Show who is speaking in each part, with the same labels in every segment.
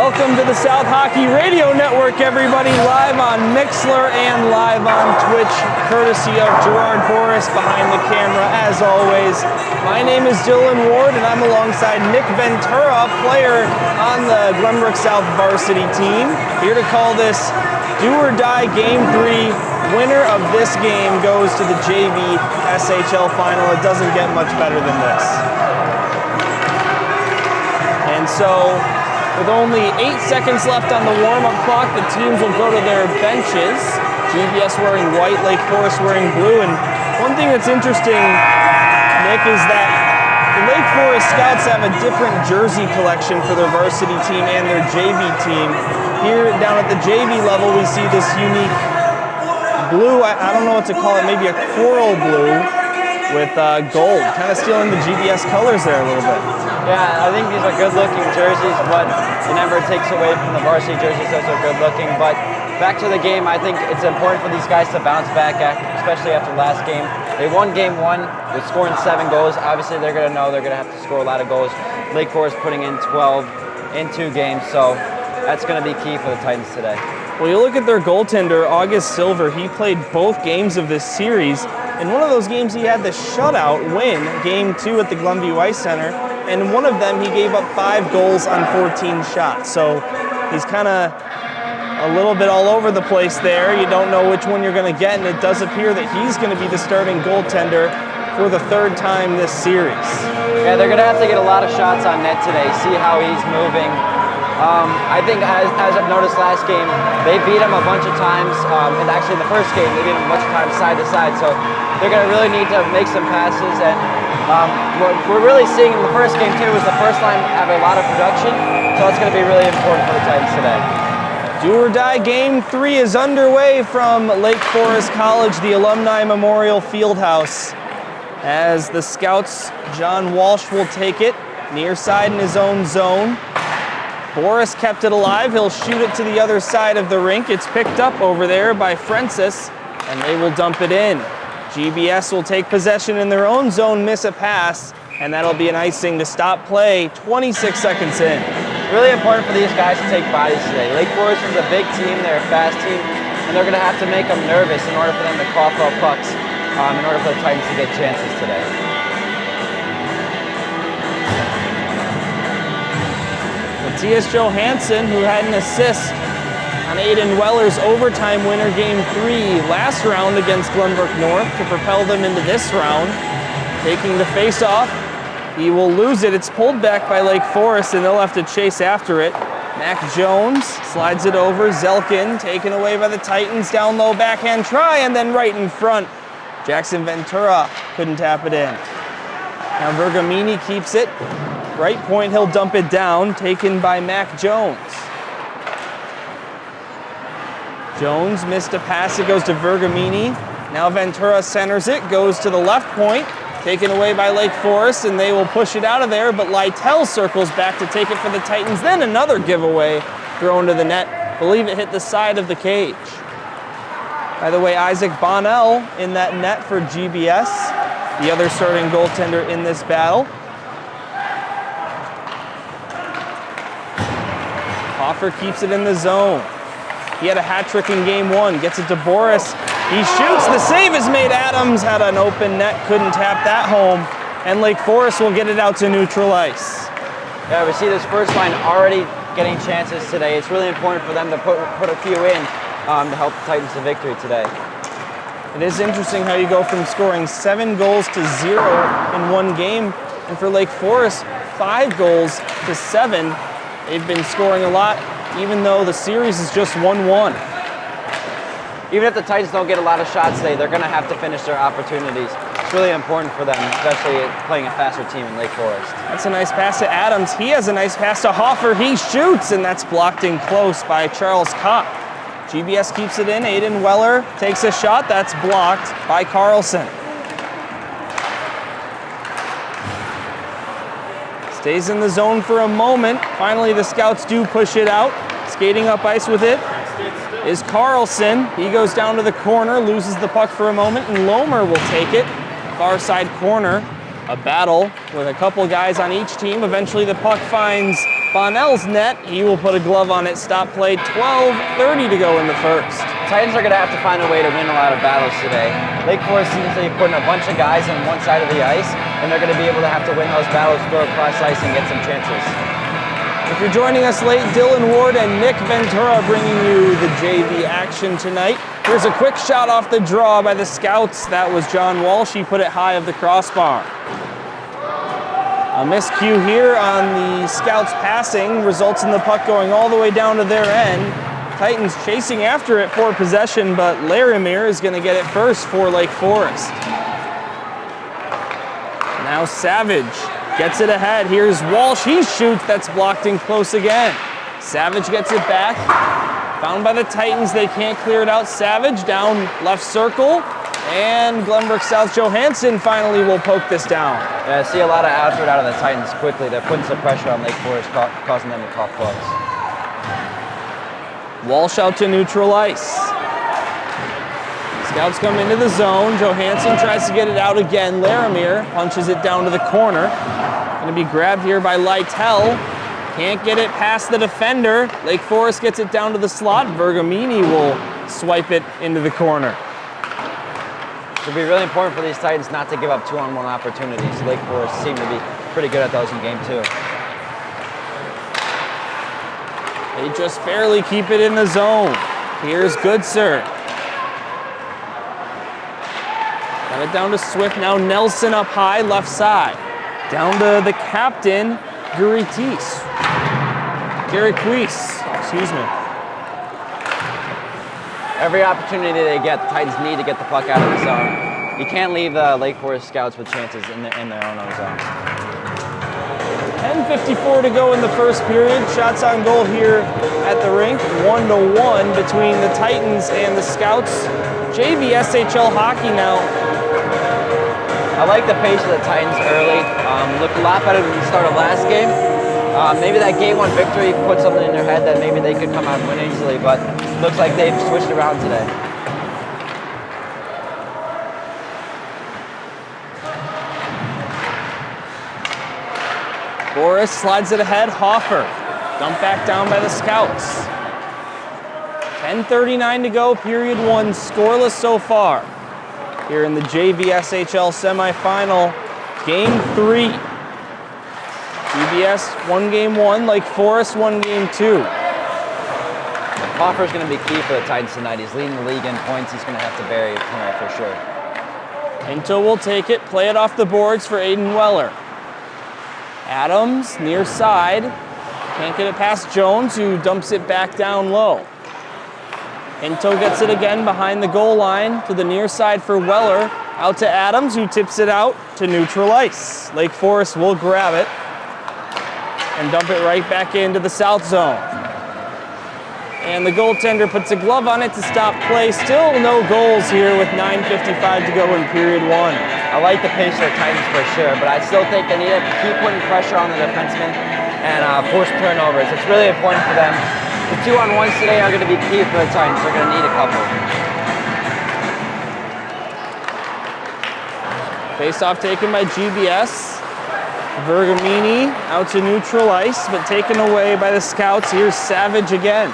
Speaker 1: Welcome to the South Hockey Radio Network, everybody, live on Mixlr and live on Twitch, courtesy of Gerard Boris behind the camera, as always. My name is Dylan Ward, and I'm alongside Nick Ventura, player on the Glenbrook South varsity team, here to call this do or die Game 3. Winner of this game goes to the JV SHL final. It doesn't get much better than this. And so, with only 8 seconds left on the warm-up clock, the teams will go to their benches. GBS wearing white, Lake Forest wearing blue. And one thing that's interesting, Nick, is that the Lake Forest Scouts have a different jersey collection for their varsity team and their JV team. Here, down at the JV level, we see this unique blue, I don't know what to call it, maybe a coral blue with gold, kind of stealing the GBS colors there a little bit.
Speaker 2: Yeah, I think these are good-looking jerseys, but it never takes away from the varsity jerseys. Those are good-looking. But back to the game, I think it's important for these guys to bounce back, especially after last game. They won Game 1 with scoring 7 goals. Obviously, they're going to know they're going to have to score a lot of goals. Lake Forest putting in 12 in 2 games, so that's going to be key for the Titans today.
Speaker 1: Well, you look at their goaltender, August Silver. He played both games of this series. In one of those games, he had the shutout win, Game 2 at the Glenview Ice Center. And in one of them, he gave up 5 goals on 14 shots. So he's kind of a little bit all over the place there. You don't know which one you're going to get, and it does appear that he's going to be the starting goaltender for the 3rd time this series.
Speaker 2: Yeah, they're going to have to get a lot of shots on net today, see how he's moving. I think, as I've noticed last game, they beat him a bunch of times, and actually in the first game, they beat him a bunch of times side to side, so they're going to really need to make some passes, and what we're really seeing in the first game, too, is the first line have a lot of production, so it's going to be really important for the Titans today.
Speaker 1: Do or die Game 3 is underway from Lake Forest College, the Alumni Memorial Fieldhouse, as the Scouts, John Walsh will take it, near side in his own zone. Boris kept it alive. He'll shoot it to the other side of the rink. It's picked up over there by Francis, and they will dump it in. GBS will take possession in their own zone, miss a pass, and that'll be an icing to stop play 26 seconds in.
Speaker 2: Really important for these guys to take bodies today. Lake Forest is a big team. They're a fast team, and they're going to have to make them nervous in order for them to cough up pucks, in order for the Titans to get chances today.
Speaker 1: Matthias Johansson, who had an assist on Aiden Weller's overtime winner Game 3 last round against Glenbrook North to propel them into this round. Taking the face-off, he will lose it. It's pulled back by Lake Forest, and they'll have to chase after it. Mac Jones slides it over. Zelkin taken away by the Titans. Down low, backhand try, and then right in front. Jackson Ventura couldn't tap it in. Now Vergamini keeps it. Right point, he'll dump it down, taken by Mac Jones. Jones missed a pass, it goes to Vergamini. Now Ventura centers it, goes to the left point, taken away by Lake Forest, and they will push it out of there, but Lytle circles back to take it for the Titans. Then another giveaway thrown to the net. Believe it hit the side of the cage. By the way, Isaac Bonnell in that net for GBS, the other starting goaltender in this battle. Hoffer keeps it in the zone. He had a hat trick in Game 1, gets it to Boris. He shoots, the save is made. Adams had an open net, couldn't tap that home, and Lake Forest will get it out to neutral ice.
Speaker 2: Yeah, we see this first line already getting chances today. It's really important for them to put a few in to help the Titans to victory today.
Speaker 1: It is interesting how you go from scoring 7 goals to 0 in one game, and for Lake Forest, 5 goals to 7. They've been scoring a lot, even though the series is just 1-1.
Speaker 2: Even if the Titans don't get a lot of shots today, they're going to have to finish their opportunities. It's really important for them, especially playing a faster team in Lake Forest.
Speaker 1: That's a nice pass to Adams. He has a nice pass to Hoffer. He shoots, and that's blocked in close by Charles Kopp. GBS keeps it in. Aiden Weller takes a shot. That's blocked by Carlson. Stays in the zone for a moment. Finally, the Scouts do push it out. Skating up ice with it is Carlson. He goes down to the corner, loses the puck for a moment, and Lomer will take it. Far side corner. A battle with a couple guys on each team. Eventually, the puck finds Bonnell's net. He will put a glove on it. Stop play. 12:30 to go in the first.
Speaker 2: Titans are going to have to find a way to win a lot of battles today. Lake Forest seems to be putting a bunch of guys on one side of the ice, and they're going to be able to have to win those battles, throw across ice, and get some chances.
Speaker 1: If you're joining us late, Dylan Ward and Nick Ventura bringing you the JV action tonight. Here's a quick shot off the draw by the Scouts. That was John Walsh. He put it high of the crossbar. A miscue here on the Scouts passing results in the puck going all the way down to their end. Titans chasing after it for possession, but Larimere is going to get it first for Lake Forest. Now Savage gets it ahead. Here's Walsh. He shoots. That's blocked in close again. Savage gets it back. Found by the Titans. They can't clear it out. Savage down left circle. And Glenbrook South Johansson finally will poke this down.
Speaker 2: Yeah, I see a lot of effort out of the Titans quickly. They're putting some pressure on Lake Forest, causing them to cough pucks.
Speaker 1: Walsh out to neutral ice. Scouts come into the zone. Johansson tries to get it out again. Larimere punches it down to the corner. Going to be grabbed here by Lytle. Can't get it past the defender. Lake Forest gets it down to the slot. Vergamini will swipe it into the corner.
Speaker 2: It'll be really important for these Titans not to give up 2-on-1 opportunities. Lake Forest seem to be pretty good at those in game 2.
Speaker 1: They just barely keep it in the zone. Here's Goodser. Got it down to Swift. Now Nelson up high, left side. Down to the captain, Guritis. Gary Queese, excuse me.
Speaker 2: Every opportunity they get, the Titans need to get the puck out of the zone. You can't leave the Lake Forest Scouts with chances in their own zone.
Speaker 1: 10:54 to go in the first period. Shots on goal here at the rink. 1-1 between the Titans and the Scouts. JV SHL hockey now.
Speaker 2: I like the pace of the Titans early. Looked a lot better than the start of last game. Maybe that game 1 victory put something in their head that maybe they could come out and win easily, but looks like they've switched around today.
Speaker 1: Boris slides it ahead. Hoffer. Dumped back down by the Scouts. 10:39 to go. Period 1 scoreless so far. Here in the JVSHL semifinal, game 3. GBS won game 1, Lake Forest won game 2.
Speaker 2: Hoffer's going to be key for the Titans tonight. He's leading the league in points. He's going to have to bury it tonight for sure.
Speaker 1: Pinto will take it, play it off the boards for Aiden Weller. Adams, near side. Can't get it past Jones, who dumps it back down low. Pinto gets it again behind the goal line to the near side for Weller. Out to Adams, who tips it out to neutral ice. Lake Forest will grab it and dump it right back into the south zone. And the goaltender puts a glove on it to stop play. Still no goals here with 9:55 to go in period 1.
Speaker 2: I like the pace of the Titans for sure, but I still think they need to keep putting pressure on the defensemen and force turnovers. It's really important for them. The 2-on-1s today are going to be key for the Titans. They're going to need a couple.
Speaker 1: Face-off taken by GBS. Vergamini out to neutral ice, but taken away by the Scouts. Here's Savage again.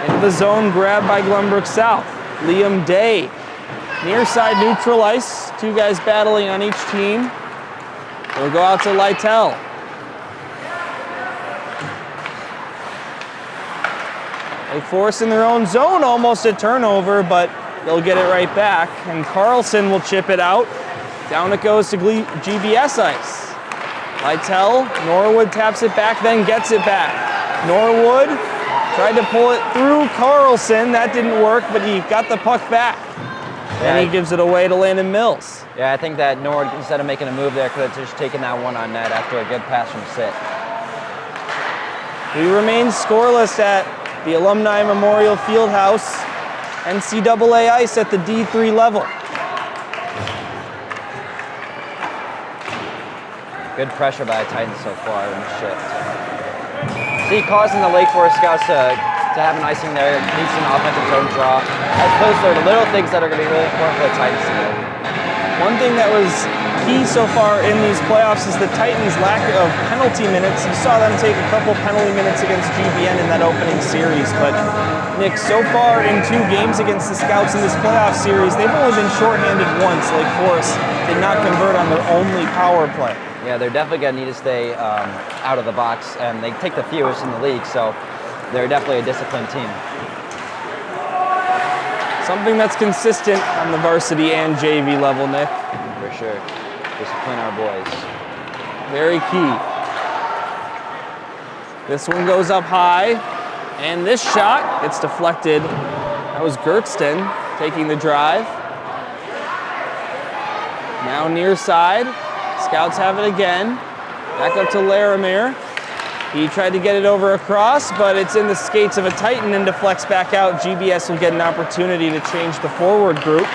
Speaker 1: Into the zone, grabbed by Glenbrook South. Liam Day. Near side neutral ice. 2 guys battling on each team. It'll go out to Lytle. Lake Forest in their own zone, almost a turnover, but they'll get it right back. And Carlson will chip it out. Down it goes to GBS ice. Lytle, Norwood taps it back, then gets it back. Norwood tried to pull it through Carlson. That didn't work, but he got the puck back. And he gives it away to Landon Mills.
Speaker 2: Yeah, I think that Norwood, instead of making a move there, could have just taken that one on net after a good pass from Sit.
Speaker 1: We remain scoreless at the Alumni Memorial Fieldhouse, NCAA ice at the D3 level.
Speaker 2: Good pressure by the Titans so far in the shift. See, causing the Lake Forest Scouts to have an icing there, needs an offensive zone draw. Those are the little things that are going to be really important for the Titans today.
Speaker 1: One thing that was key so far in these playoffs is the Titans' lack of penalty minutes. You saw them take a couple penalty minutes against GBN in that opening series. But Nick, so far in 2 games against the Scouts in this playoff series, they've only been shorthanded once. Lake Forest did not convert on their only power play.
Speaker 2: Yeah, they're definitely going to need to stay out of the box, and they take the fewest in the league, so they're definitely a disciplined team.
Speaker 1: Something that's consistent on the varsity and JV level, Nick.
Speaker 2: For sure. Discipline our boys.
Speaker 1: Very key. This one goes up high, and this shot gets deflected. That was Gertston taking the drive. Now near side. Scouts have it again. Back up to Laramere. He tried to get it over across, but it's in the skates of a Titan and deflects back out. GBS will get an opportunity to change the forward group.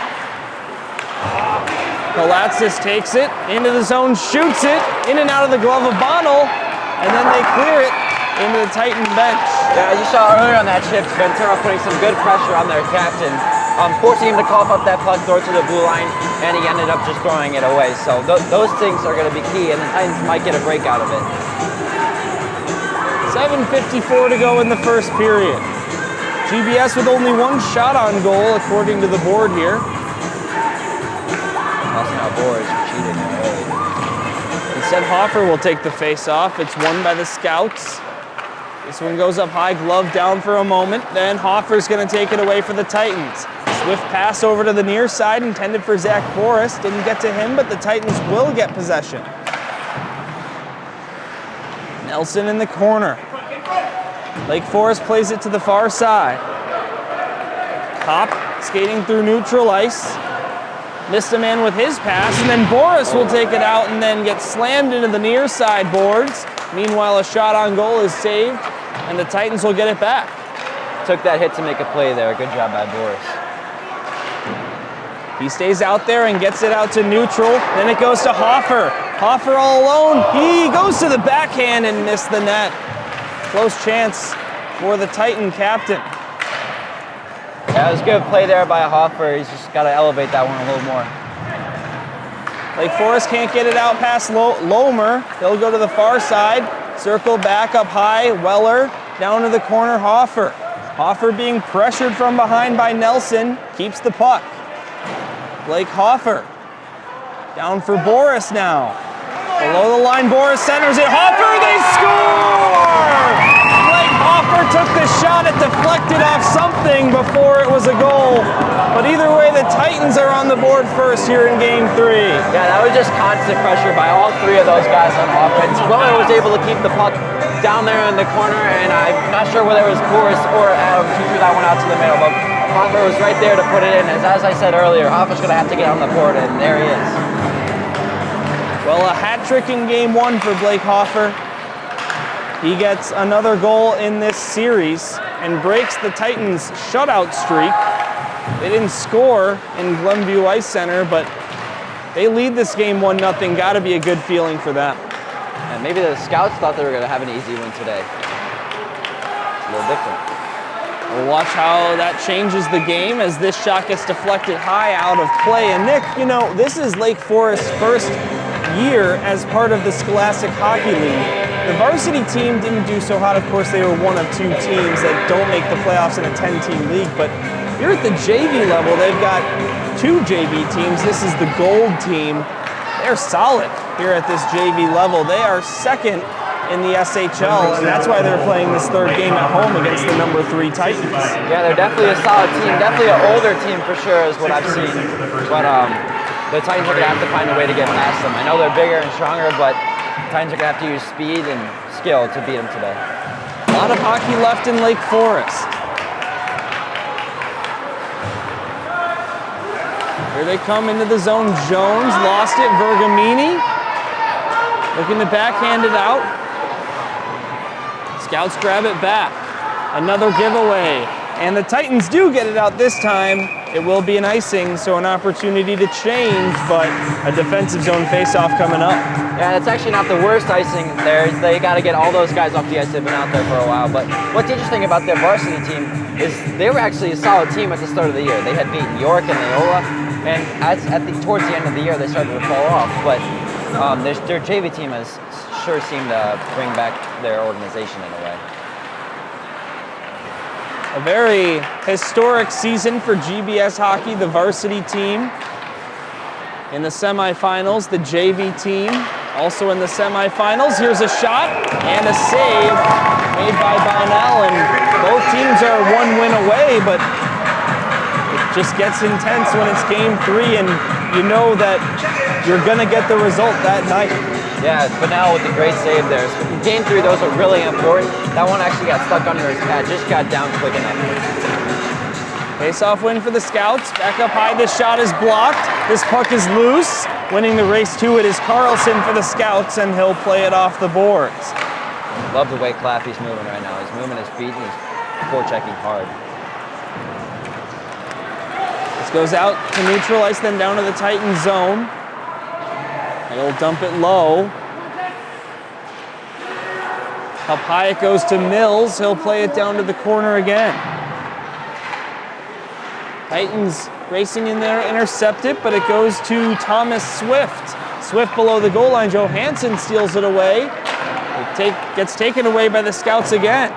Speaker 1: Kalatsis takes it into the zone, shoots it in and out of the glove of Bonnell, and then they clear it into the Titan bench.
Speaker 2: Yeah, you saw earlier on that shift, Ventura putting some good pressure on their captain, forcing him to cough up that puck, throw it to the blue line, and he ended up just throwing it away. So those things are going to be key, and the Titans might get a break out of it.
Speaker 1: 7:54 to go in the first period. GBS with only 1 shot on goal, according to the board here.
Speaker 2: Also now Boris cheating early.
Speaker 1: Instead, Hoffer will take the face-off. It's won by the Scouts. This one goes up high, glove down for a moment. Then Hoffer's going to take it away for the Titans. Swift pass over to the near side, intended for Zach Boris. Didn't get to him, but the Titans will get possession. Nelson in the corner. Lake Forest plays it to the far side. Kopp skating through neutral ice. Missed a man with his pass, and then Boris will take it out and then get slammed into the near side boards. Meanwhile, a shot on goal is saved, and the Titans will get it back.
Speaker 2: Took that hit to make a play there. Good job by Boris.
Speaker 1: He stays out there and gets it out to neutral. Then it goes to Hoffer. Hoffer all alone. He goes to the backhand and missed the net. Close chance for the Titan captain.
Speaker 2: Yeah, it was a good play there by Hoffer. He's just got to elevate that one a little more.
Speaker 1: Lake Forest can't get it out past Lomer. He'll go to the far side. Circle back up high. Weller down to the corner. Hoffer. Hoffer being pressured from behind by Nelson. Keeps the puck. Blake Hoffer. Down for Boris now. Below the line, Boris centers it. Hoffer, they score! Blake Hoffer took the shot. It deflected off something before it was a goal. But either way, the Titans are on the board first here in Game 3.
Speaker 2: Yeah, that was just constant pressure by all 3 of those guys on offense. Weller was able to keep the puck down there in the corner, and I'm not sure whether it was Boris or Adam who threw that one out to the middle, but Hoffer was right there to put it in. As I said earlier, Hoffer's going to have to get on the board, and there he is.
Speaker 1: Well, a hat trick in Game 1 for Blake Hoffer. He gets another goal in this series and breaks the Titans' shutout streak. They didn't score in Glenview Ice Center, but they lead this game 1-0. Got to be a good feeling for them.
Speaker 2: And maybe the Scouts thought they were going to have an easy win today. It's a little different.
Speaker 1: We'll watch how that changes the game as this shot gets deflected high out of play. And Nick, you know, this is Lake Forest's first year as part of the Scholastic Hockey League. The varsity team didn't do so hot. Of course, they were one of 2 teams that don't make the playoffs in a 10-team league. But here at the JV level, they've got 2 JV teams. This is the gold team. They're solid here at this JV level. They are second in the SHL, and that's why they're playing this 3rd game at home against the number 3 Titans.
Speaker 2: Yeah, they're definitely a solid team. Definitely an older team for sure is what I've seen. But the Titans are going to have to find a way to get past them. I know they're bigger and stronger, but the Titans are going to have to use speed and skill to beat them today.
Speaker 1: A lot of hockey left in Lake Forest. Here they come into the zone. Jones lost it. Vergamini looking to backhand it out. Scouts grab it back. Another giveaway. And the Titans do get it out this time. It will be an icing, so an opportunity to change, but a defensive zone faceoff coming up.
Speaker 2: Yeah, it's actually not the worst icing there. They got to get all those guys off the ice. They've been out there for a while. But what's interesting about their varsity team is they were actually a solid team at the start of the year. They had beaten York and Neola. And towards the end of the year, they started to fall off. But their JV team has sure seemed to bring back their organization in a way.
Speaker 1: A very historic season for GBS hockey, the varsity team in the semifinals, the JV team also in the semifinals. Here's a shot and a save made by Bonnell, and both teams are one win away, but it just gets intense when it's game 3 and you know that you're gonna get the result that night.
Speaker 2: Yeah, Bonnell with the great save there. So game 3, those are really important. That one actually got stuck under his pad, just got down quick enough.
Speaker 1: Face-off win for the Scouts. Back up high, this shot is blocked. This puck is loose. Winning the race to it is Carlson for the Scouts, and he'll play it off the boards.
Speaker 2: Love the way Claffey's moving right now. He's moving his feet and he's forechecking hard.
Speaker 1: This goes out to neutralize, then down to the Titan zone. He'll dump it low. Up high it goes to Mills. He'll play it down to the corner again. Titans racing in there, intercept it, but it goes to Thomas Swift. Swift below the goal line. Johansson steals it away. It gets taken away by the Scouts again.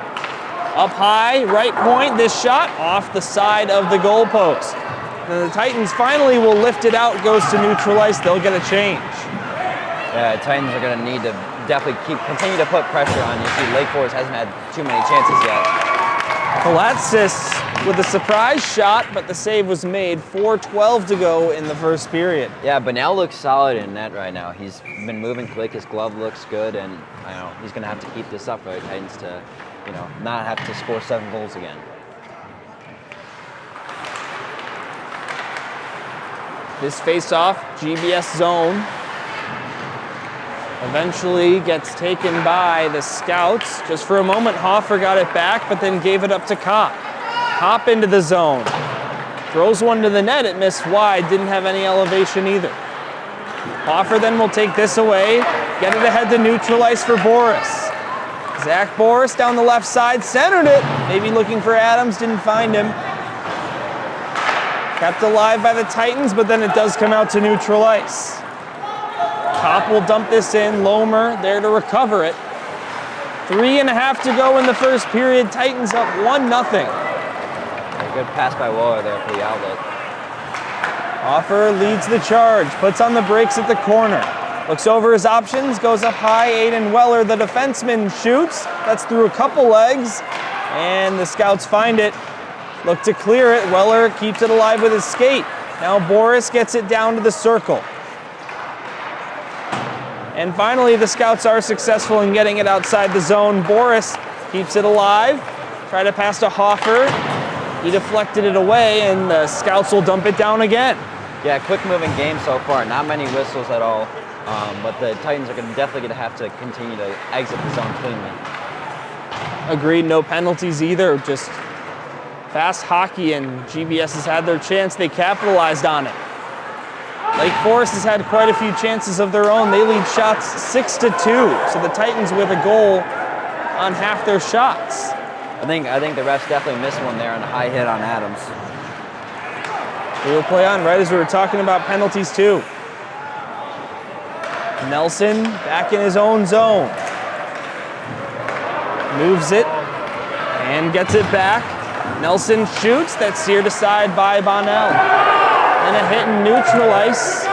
Speaker 1: Up high, right point, this shot off the side of the goalpost. Then the Titans finally will lift it out, goes to neutral ice. They'll get a change.
Speaker 2: Yeah, Titans are going to need to definitely continue to put pressure on. You see Lake Forest hasn't had too many chances yet.
Speaker 1: Palatsis with a surprise shot, but the save was made. 4:12 to go in the first period.
Speaker 2: Yeah, Bonnell looks solid in net right now. He's been moving quick. His glove looks good, and he's going to have to keep this up for the Titans to, not have to score 7 goals again.
Speaker 1: This face-off, GBS zone, eventually gets taken by the Scouts. Just for a moment, Hoffer got it back, but then gave it up to Kopp. Kopp into the zone. Throws one to the net, it missed wide, didn't have any elevation either. Hoffer then will take this away, get it ahead to neutral ice for Boris. Zach Boris down the left side, centered it, maybe looking for Adams, didn't find him. Kept alive by the Titans, but then it does come out to neutral ice. Kopp will dump this in, Lomer there to recover it. 3.5 to go in the first period, Titans up 1-0.
Speaker 2: A good pass by Waller there for the outlet.
Speaker 1: Hoffer leads the charge, puts on the brakes at the corner. Looks over his options, goes up high, Aiden Weller, the defenseman, shoots. That's through a couple legs, and the Scouts find it. Look to clear it, Weller keeps it alive with his skate. Now Boris gets it down to the circle. And finally, the Scouts are successful in getting it outside the zone. Boris keeps it alive. Try to pass to Hoffer. He deflected it away, and the Scouts will dump it down again.
Speaker 2: Yeah, quick moving game so far. Not many whistles at all. But the Titans are definitely going to have to continue to exit the zone cleanly.
Speaker 1: Agreed, no penalties either. Just fast hockey, and GBS has had their chance. They capitalized on it. Lake Forest has had quite a few chances of their own. They lead shots 6-2. So the Titans with a goal on half their shots.
Speaker 2: I think the refs definitely missed one there on a high hit on Adams.
Speaker 1: We will play on right as we were talking about penalties too. Nelson back in his own zone. Moves it and gets it back. Nelson shoots. That's steered aside by Bonnell. And a hit in neutral ice.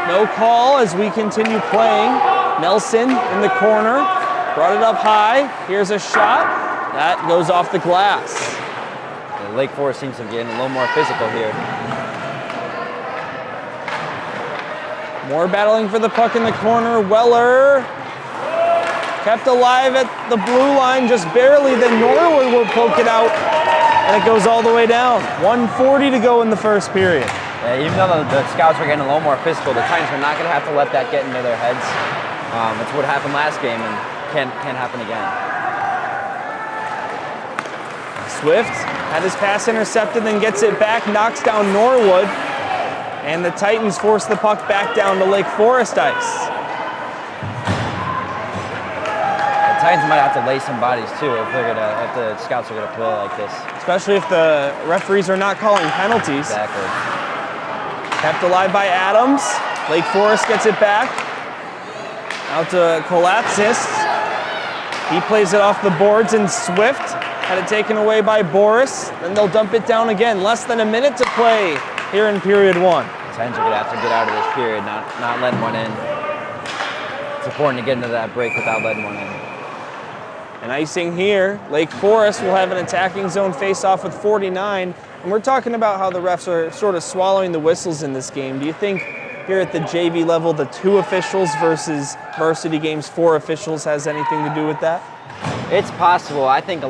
Speaker 1: No call as we continue playing. Nelson in the corner. Brought it up high. Here's a shot. That goes off the glass.
Speaker 2: Lake Forest seems to be getting a little more physical here.
Speaker 1: More battling for the puck in the corner. Weller kept alive at the blue line just barely. Then Norwood will poke it out, and it goes all the way down. 1:40 to go in the first period.
Speaker 2: Yeah, even though the Scouts are getting a little more physical, the Titans are not going to have to let that get into their heads. That's what happened last game, and can't happen again.
Speaker 1: Swift had his pass intercepted, then gets it back, knocks down Norwood, and the Titans force the puck back down to Lake Forest ice.
Speaker 2: The Titans might have to lay some bodies too if the Scouts are gonna play like this.
Speaker 1: Especially if the referees are not calling penalties.
Speaker 2: Exactly.
Speaker 1: Kept alive by Adams. Lake Forest gets it back. Out to Kolatsis. He plays it off the boards, and Swift had it taken away by Boris. Then they'll dump it down again. Less than a minute to play here in period 1.
Speaker 2: Titans are going to have to get out of this period, not letting one in. It's important to get into that break without letting one in.
Speaker 1: And icing here, Lake Forest will have an attacking zone face-off with 49. And we're talking about how the refs are sort of swallowing the whistles in this game. Do you think here at the JV level, the 2 officials versus varsity games 4 officials has anything to do with that?
Speaker 2: It's possible. I think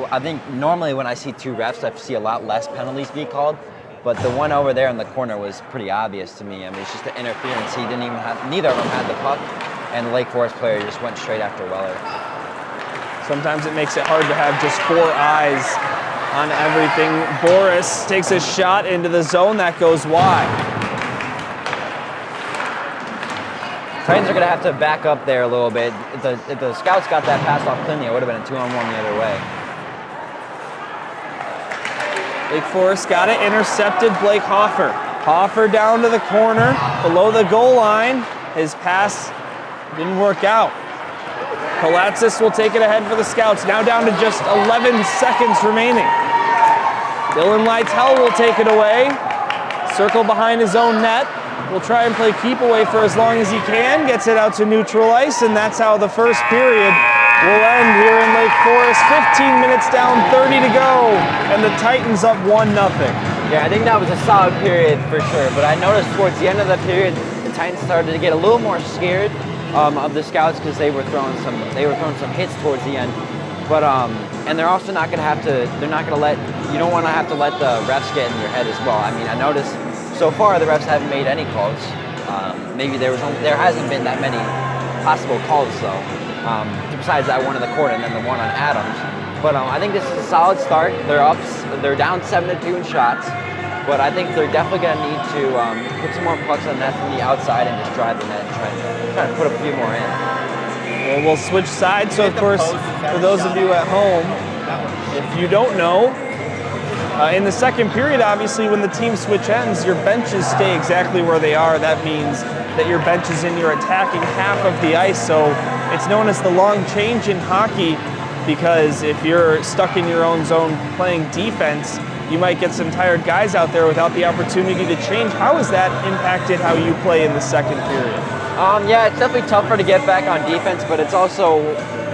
Speaker 2: normally when I see 2 refs, I see a lot less penalties be called. But the one over there in the corner was pretty obvious to me. I mean, it's just an interference. He didn't even have, neither of them had the puck, and the Lake Forest player just went straight after Weller.
Speaker 1: Sometimes it makes it hard to have just 4 eyes on everything. Boris takes a shot into the zone that goes wide.
Speaker 2: Titans are going to have to back up there a little bit. If the Scouts got that pass off cleanly, it would have been a 2-on-1 the other way.
Speaker 1: Lake Forest got it, intercepted Blake Hoffer. Hoffer down to the corner, below the goal line. His pass didn't work out. Kolatsis will take it ahead for the Scouts, now down to just 11 seconds remaining. Dylan Lytell will take it away. Circle behind his own net. Will try and play keep away for as long as he can. Gets it out to neutral ice, and that's how the first period will end here in Lake Forest. 15 minutes down, 30 to go, and the Titans up 1-0.
Speaker 2: Yeah, I think that was a solid period for sure, but I noticed towards the end of the period, the Titans started to get a little more scared of the Scouts because they were throwing some hits towards the end. But and they're also not going to have to. They're not going to let. You don't want to have to let the refs get in your head as well. I mean, I noticed so far the refs haven't made any calls. Maybe there hasn't been that many possible calls though. Besides that one in the corner and then the one on Adams. But I think this is a solid start. They're down 7-2 in shots. But I think they're definitely going to need to put some more pucks on the net from the outside and just drive the net and try to put a few more in.
Speaker 1: Well, we'll switch sides. So, of course, for those of you at home, if you don't know, in the second period, obviously, when the team switch ends, your benches stay exactly where they are. That means that your bench is in your attacking half of the ice. So it's known as the long change in hockey because if you're stuck in your own zone playing defense, you might get some tired guys out there without the opportunity to change. How has that impacted how you play in the second period?
Speaker 2: Yeah, it's definitely tougher to get back on defense, but it's also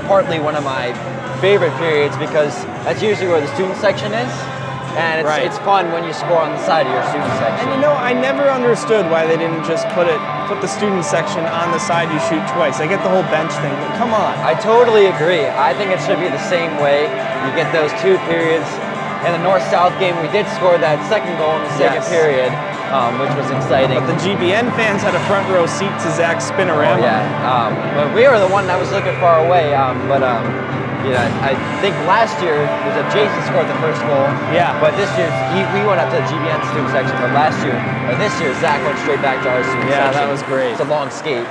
Speaker 2: partly one of my favorite periods because that's usually where the student section is. And it's fun when you score on the side of your student section.
Speaker 1: And I never understood why they didn't just put the student section on the side you shoot twice. I get the whole bench thing, but come on.
Speaker 2: I totally agree. I think it should be the same way. You get those 2 periods. In the North-South game, we did score that second goal in the second period, which was exciting.
Speaker 1: But the GBN fans had a front row seat to Zach's spinorama.
Speaker 2: Oh, yeah, but we were the one that was looking far away. I think last year it was Jason scored the first goal.
Speaker 1: Yeah.
Speaker 2: But this year we went up to the GBN student section. But this year Zach went straight back to our student section.
Speaker 1: Yeah, that was great.
Speaker 2: It's a long skate.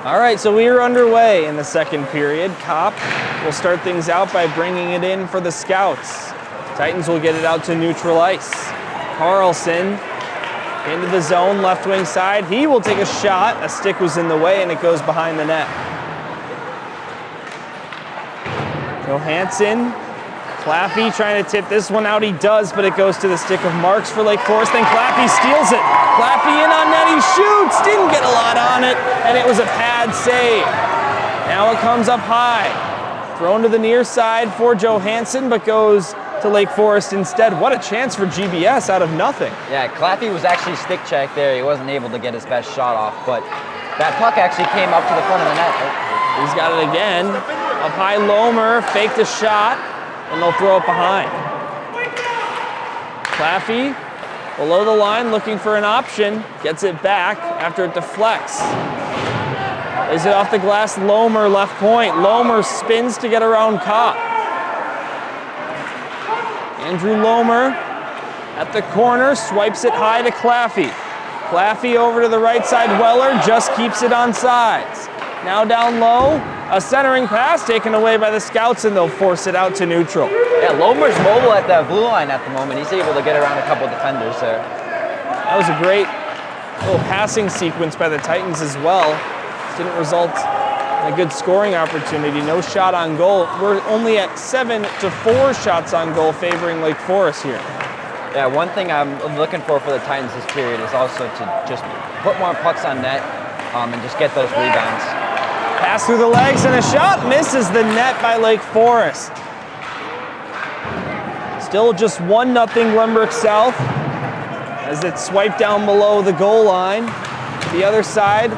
Speaker 1: All right, so we are underway in the second period. Kopp will start things out by bringing it in for the Scouts. Titans will get it out to neutral ice. Carlson into the zone, left wing side. He will take a shot. A stick was in the way, and it goes behind the net. Johansson, Claffey trying to tip this one out. He does, but it goes to the stick of Marks for Lake Forest. Then Claffey steals it. Claffey in on net. He shoots. Didn't get a lot on it, and it was a pad save. Now it comes up high. Thrown to the near side for Johansson, but goes to Lake Forest instead. What a chance for GBS out of nothing.
Speaker 2: Yeah, Claffey was actually stick checked there. He wasn't able to get his best shot off, but that puck actually came up to the front of the net.
Speaker 1: He's got it again. Up high, Lomer faked a shot, and they'll throw it behind. Claffey below the line looking for an option. Gets it back after it deflects. Is it off the glass? Lomer left point. Lomer spins to get around Kopp. Andrew Lomer at the corner, swipes it high to Claffey. Claffey over to the right side. Weller just keeps it on sides. Now down low, a centering pass taken away by the Scouts, and they'll force it out to neutral.
Speaker 2: Yeah, Lomer's mobile at the blue line at the moment. He's able to get around a couple defenders there.
Speaker 1: That was a great little passing sequence by the Titans as well. Didn't result in a good scoring opportunity. No shot on goal. We're only at 7-4 shots on goal favoring Lake Forest here.
Speaker 2: Yeah, one thing I'm looking for the Titans this period is also to just put more pucks on net and just get those rebounds.
Speaker 1: Pass through the legs and a shot misses the net by Lake Forest. Still just 1-0 Glenbrook South as it's swiped down below the goal line. The other side,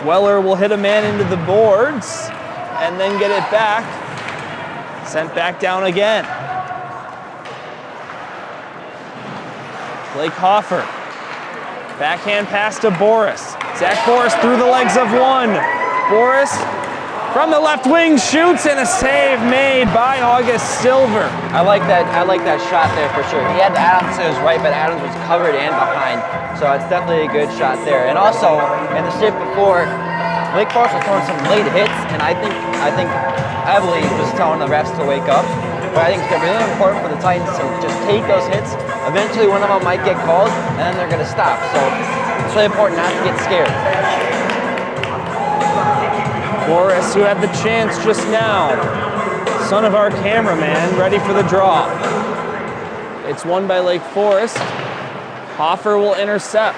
Speaker 1: Weller will hit a man into the boards and then get it back. Sent back down again. Blake Hoffer. Backhand pass to Boris. Zach Boris through the legs of one. Boris from the left wing shoots and a save made by August Silver.
Speaker 2: I like that shot there for sure. He had Adams to his right, but Adams was covered and behind. So it's definitely a good shot there. And also, in the shift before, Lake Forest was throwing some late hits, and I think Evely was telling the refs to wake up. But I think it's really important for the Titans to just take those hits. Eventually one of them might get called, and then they're going to stop. So it's really important not to get scared.
Speaker 1: Boris, who had the chance just now, son of our cameraman, ready for the draw. It's won by Lake Forest. Hoffer will intercept.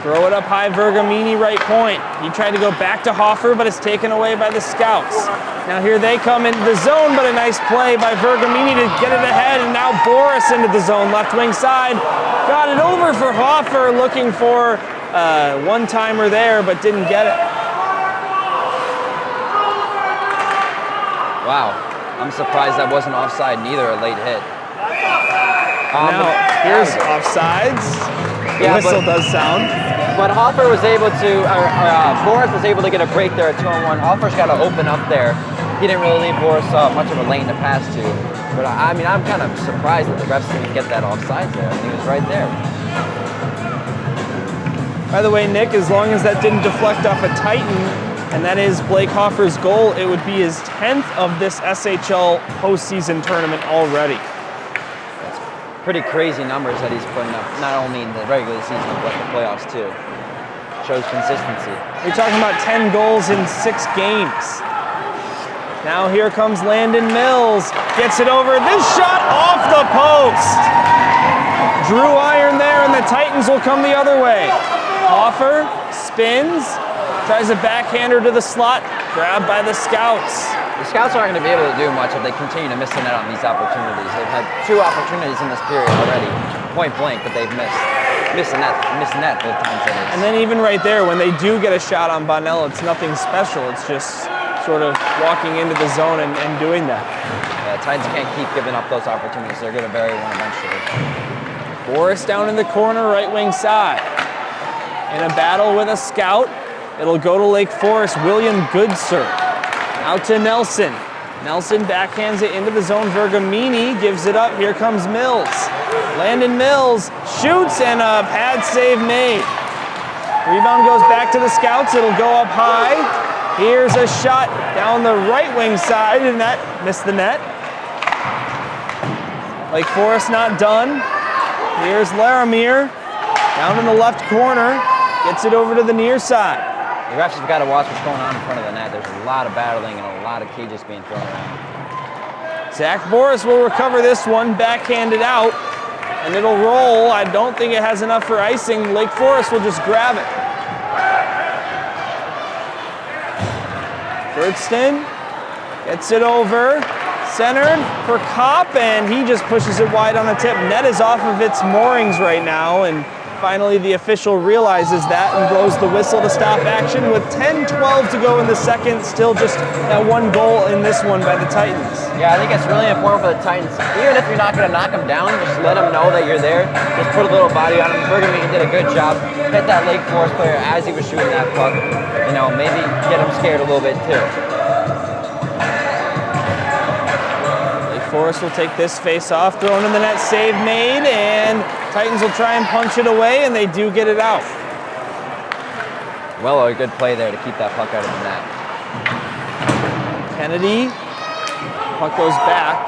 Speaker 1: Throw it up high, Vergamini, right point. He tried to go back to Hoffer, but it's taken away by the Scouts. Now here they come into the zone, but a nice play by Vergamini to get it ahead, and now Boris into the zone, left wing side. Got it over for Hoffer, looking for a one-timer there, but didn't get it.
Speaker 2: Wow, I'm surprised that wasn't offside, neither a late hit.
Speaker 1: Now, here's offsides. The whistle does sound.
Speaker 2: But Hoffer was able to, Boris was able to get a break there at 2-on-1. Hoffer's got to open up there. He didn't really leave Boris much of a lane to pass to. But I mean, I'm kind of surprised that the refs didn't get that offside there. I mean, he was right there.
Speaker 1: By the way, Nick, as long as that didn't deflect off a Titan, and that is Blake Hoffer's goal, it would be his 10th of this SHL postseason tournament already.
Speaker 2: Pretty crazy numbers that he's putting up, not only in the regular season, but the playoffs too. Shows consistency.
Speaker 1: You're talking about 10 goals in 6 games. Now here comes Landon Mills, gets it over, this shot off the post. Drew iron there, and the Titans will come the other way. Hoffer spins, tries a backhander to the slot, grabbed by the Scouts.
Speaker 2: The Scouts aren't going to be able to do much if they continue to miss the net on these opportunities. They've had 2 opportunities in this period already, point blank, but they've missed the net both times.
Speaker 1: And then even right there, when they do get a shot on Bonnell, it's nothing special. It's just sort of walking into the zone and doing that.
Speaker 2: Yeah, Titans can't keep giving up those opportunities. They're going to bury one eventually.
Speaker 1: Boris down in the corner, right wing side. In a battle with a Scout, it'll go to Lake Forest, William Goodser. Out to Nelson. Nelson backhands it into the zone. Vergamini gives it up. Here comes Mills. Landon Mills shoots, and a pad save made. Rebound goes back to the Scouts. It'll go up high. Here's a shot down the right wing side, and that missed the net. Lake Forest not done. Here's Laramere down in the left corner. Gets it over to the near side.
Speaker 2: The refs have got to watch what's going on in front of the net. There's a lot of battling and a lot of cages being thrown around.
Speaker 1: Zach Boris will recover this one, backhanded out, and it'll roll. I don't think it has enough for icing. Lake Forest will just grab it. Bergston gets it over, centered for Kopp, and he just pushes it wide on the tip. Net is off of its moorings right now, and finally, the official realizes that and blows the whistle to stop action with 10-12 to go in the second. Still just that 1 goal in this one by the Titans.
Speaker 2: Yeah, I think it's really important for the Titans. Even if you're not going to knock them down, just let them know that you're there. Just put a little body on him. Vergamini did a good job. Hit that Lake Forest player as he was shooting that puck. You know, maybe get him scared a little bit too.
Speaker 1: Forest will take this face off, thrown in the net, save made, and Titans will try and punch it away, and they do get it out.
Speaker 2: Well, a good play there to keep that puck out of the net.
Speaker 1: Kennedy, puck goes back.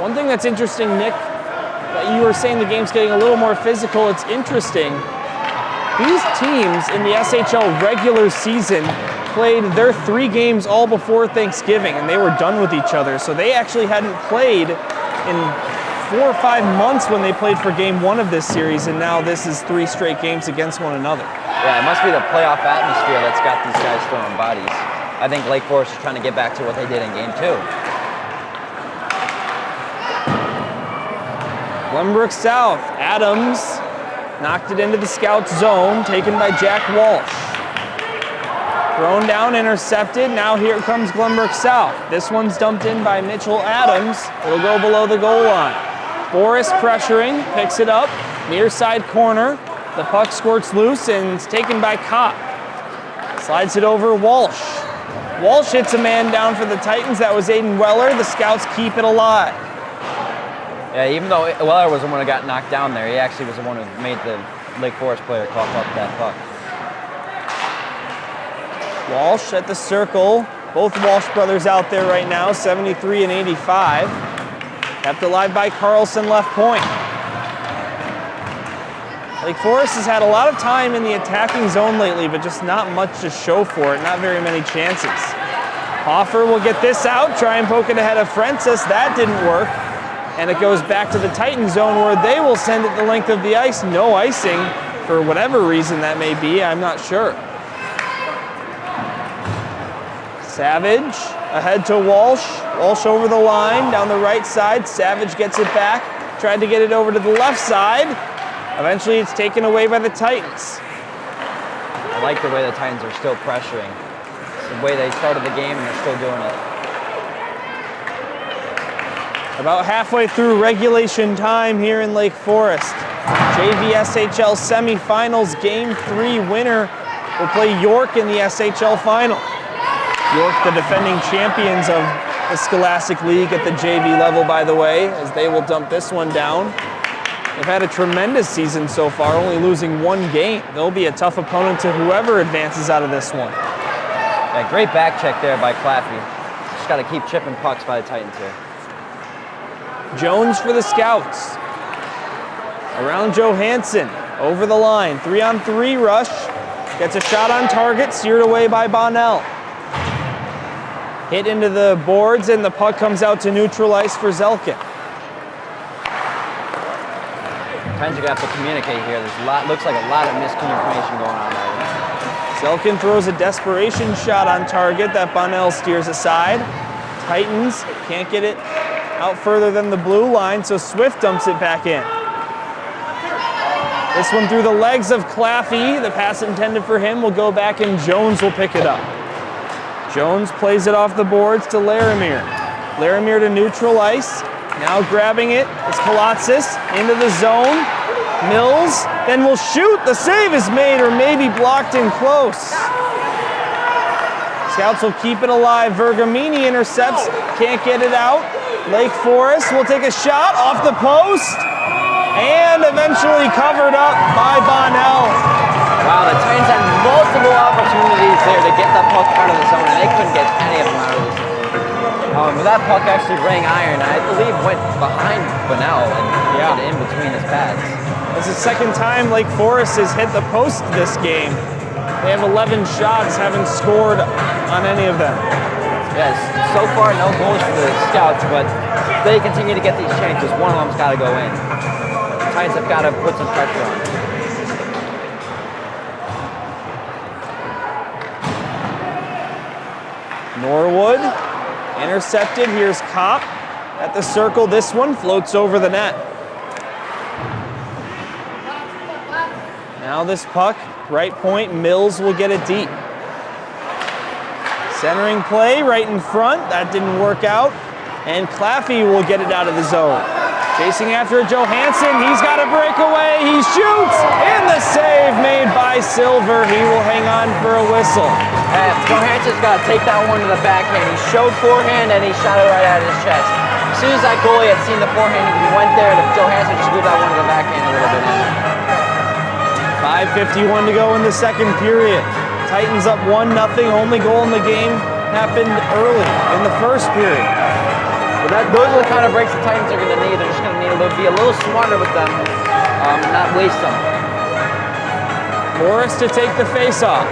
Speaker 1: One thing that's interesting, Nick, you were saying the game's getting a little more physical. It's interesting. These teams in the SHL regular season played their 3 games all before Thanksgiving, and they were done with each other. So they actually hadn't played in 4 or 5 months when they played for game 1 of this series, and now this is 3 straight games against one another.
Speaker 2: Yeah, it must be the playoff atmosphere that's got these guys throwing bodies. I think Lake Forest is trying to get back to what they did in game 2.
Speaker 1: Glenbrook South, Adams knocked it into the scout zone, taken by Jack Walsh. Thrown down, intercepted. Now here comes Glenbrook South. This one's dumped in by Mitchell Adams. It'll go below the goal line. Boris pressuring, picks it up, near side corner. The puck squirts loose and it's taken by Kopp. Slides it over Walsh. Walsh hits a man down for the Titans. That was Aiden Weller. The Scouts keep it alive.
Speaker 2: Yeah, even though Weller was the one who got knocked down there, he actually was the one who made the Lake Forest player cough up that puck.
Speaker 1: Walsh at the circle. Both Walsh brothers out there right now, 73 and 85. Kept alive by Carlson, left point. Lake Forest has had a lot of time in the attacking zone lately, but just not much to show for it, not very many chances. Hoffer will get this out, try and poke it ahead of Francis. That didn't work. And it goes back to the Titan zone where they will send it the length of the ice. No icing, for whatever reason that may be, I'm not sure. Savage ahead to Walsh. Walsh over the line, down the right side. Savage gets it back. Tried to get it over to the left side. Eventually it's taken away by the Titans.
Speaker 2: I like the way the Titans are still pressuring. It's the way they started the game and they're still doing it.
Speaker 1: About halfway through regulation time here in Lake Forest. JV SHL semifinals, game 3 winner will play York in the SHL final. York, the defending champions of the Scholastic League at the JV level, by the way, as they will dump this one down. They've had a tremendous season so far, only losing 1 game. They'll be a tough opponent to whoever advances out of this one.
Speaker 2: Yeah, great back check there by Claffey. Just got to keep chipping pucks by the Titans here.
Speaker 1: Jones for the Scouts. Around Johansson, over the line, 3-on-3 rush. Gets a shot on target, steered away by Bonnell. Hit into the boards and the puck comes out to neutral ice for Zelkin.
Speaker 2: Titans are gonna have to communicate here. There's looks like a lot of miscommunication going on right now.
Speaker 1: Zelkin throws a desperation shot on target that Bonnell steers aside. Titans can't get it out further than the blue line, so Swift dumps it back in. This one through the legs of Claffey. The pass intended for him will go back and Jones will pick it up. Jones plays it off the boards to Larimere. Larimere to neutral ice. Now grabbing it is Kolotzis into the zone. Mills then will shoot. The save is made or maybe blocked in close. Scouts will keep it alive. Vergamini intercepts, can't get it out. Lake Forest will take a shot off the post and eventually covered up by Bonnell.
Speaker 2: Wow, the Titans had multiple opportunities there to get that puck out of the zone and they couldn't get any of them out of the zone. But that puck actually rang iron. I believe went behind Bonnell and in between his pads.
Speaker 1: It's the second time Lake Forest has hit the post this game. They have 11 shots, haven't scored on any of them.
Speaker 2: Yes, so far no goals for the Scouts, but if they continue to get these chances, one of them's got to go in. The Titans have got to put some pressure on.
Speaker 1: Norwood intercepted. Here's Kopp at the circle. This one floats over the net. Now this puck, right point, Mills will get it deep. Centering play right in front, that didn't work out. And Claffey will get it out of the zone. Chasing after Johansson, he's got a breakaway, he shoots, and the save made by Silver. He will hang on for a whistle.
Speaker 2: Johansson's got to take that one to the backhand. He showed forehand and he shot it right out of his chest. As soon as that goalie had seen the forehand, he went there and Johansson just moved that one to the backhand a little bit in.
Speaker 1: 5:51 to go in the second period. Titans up 1-0. Only goal in the game happened early in the first period.
Speaker 2: But those are the kind of breaks the Titans are going to need. They're just going to need to be a little smarter with them, not waste them.
Speaker 1: Morris to take the face-off.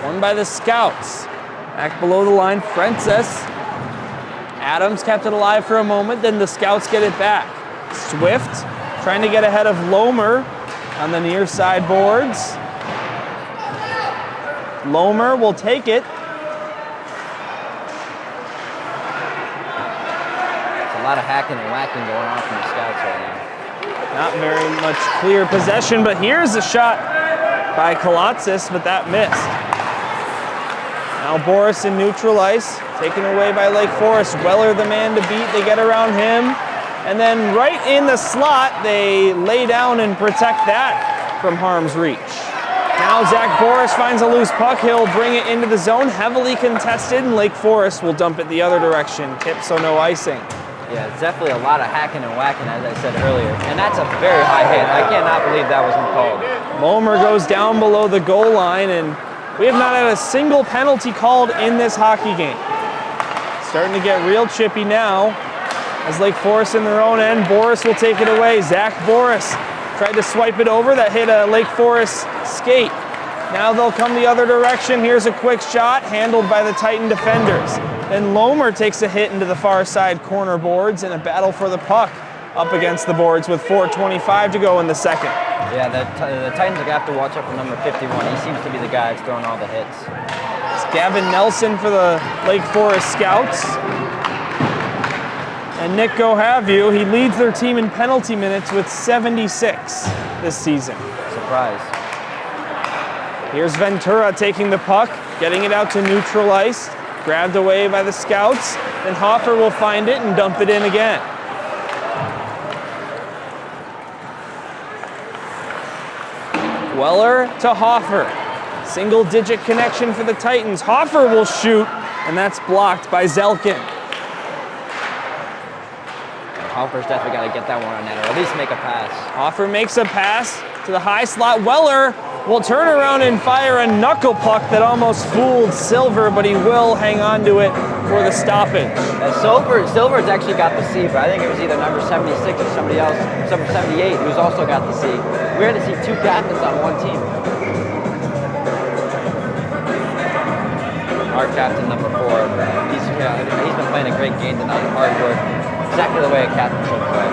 Speaker 1: Won by the Scouts. Back below the line, Francis. Adams kept it alive for a moment, then the Scouts get it back. Swift trying to get ahead of Lomer on the near side boards. Lomer will take it.
Speaker 2: A lot of hacking and whacking going on from the Scouts right now.
Speaker 1: Not very much clear possession, but here's a shot by Kolotzis, but that missed. Now Boris in neutral ice, taken away by Lake Forest. Weller the man to beat, they get around him. And then right in the slot, they lay down and protect that from harm's reach. Now Zach Boris finds a loose puck. He'll bring it into the zone, heavily contested, and Lake Forest will dump it the other direction. Tip, so no icing.
Speaker 2: Yeah, it's definitely a lot of hacking and whacking, as I said earlier. And that's a very high hit. I cannot believe that wasn't called.
Speaker 1: Lomer goes down below the goal line, and we have not had a single penalty called in this hockey game. Starting to get real chippy now. As Lake Forest in their own end, Boris will take it away. Zach Boris tried to swipe it over. That hit a Lake Forest skate. Now they'll come the other direction. Here's a quick shot handled by the Titan defenders. Then Lomer takes a hit into the far side corner boards in a battle for the puck up against the boards with 4:25 to go in the second.
Speaker 2: Yeah, the Titans are going to have to watch out for number 51. He seems to be the guy that's throwing all the hits.
Speaker 1: It's Gavin Nelson for the Lake Forest Scouts. And Nick Gohavu, he leads their team in penalty minutes with 76 this season.
Speaker 2: Surprise.
Speaker 1: Here's Ventura taking the puck, getting it out to neutral ice, grabbed away by the Scouts. Then Hoffer will find it and dump it in again. Weller to Hoffer. Single-digit connection for the Titans. Hoffer will shoot, and that's blocked by Zelkin.
Speaker 2: Hoffer's definitely got to get that one on net, or at least make a pass.
Speaker 1: Hoffer makes a pass to the high slot. Weller will turn around and fire a knuckle puck that almost fooled Silver, but he will hang on to it for the stoppage.
Speaker 2: Silver's actually got the C, but I think it was either number 76 or somebody else, number 78, who's also got the C. Weird to see two captains on one team. Our captain, number 4, he's been playing a great game tonight. Hard work, exactly the way a captain should play.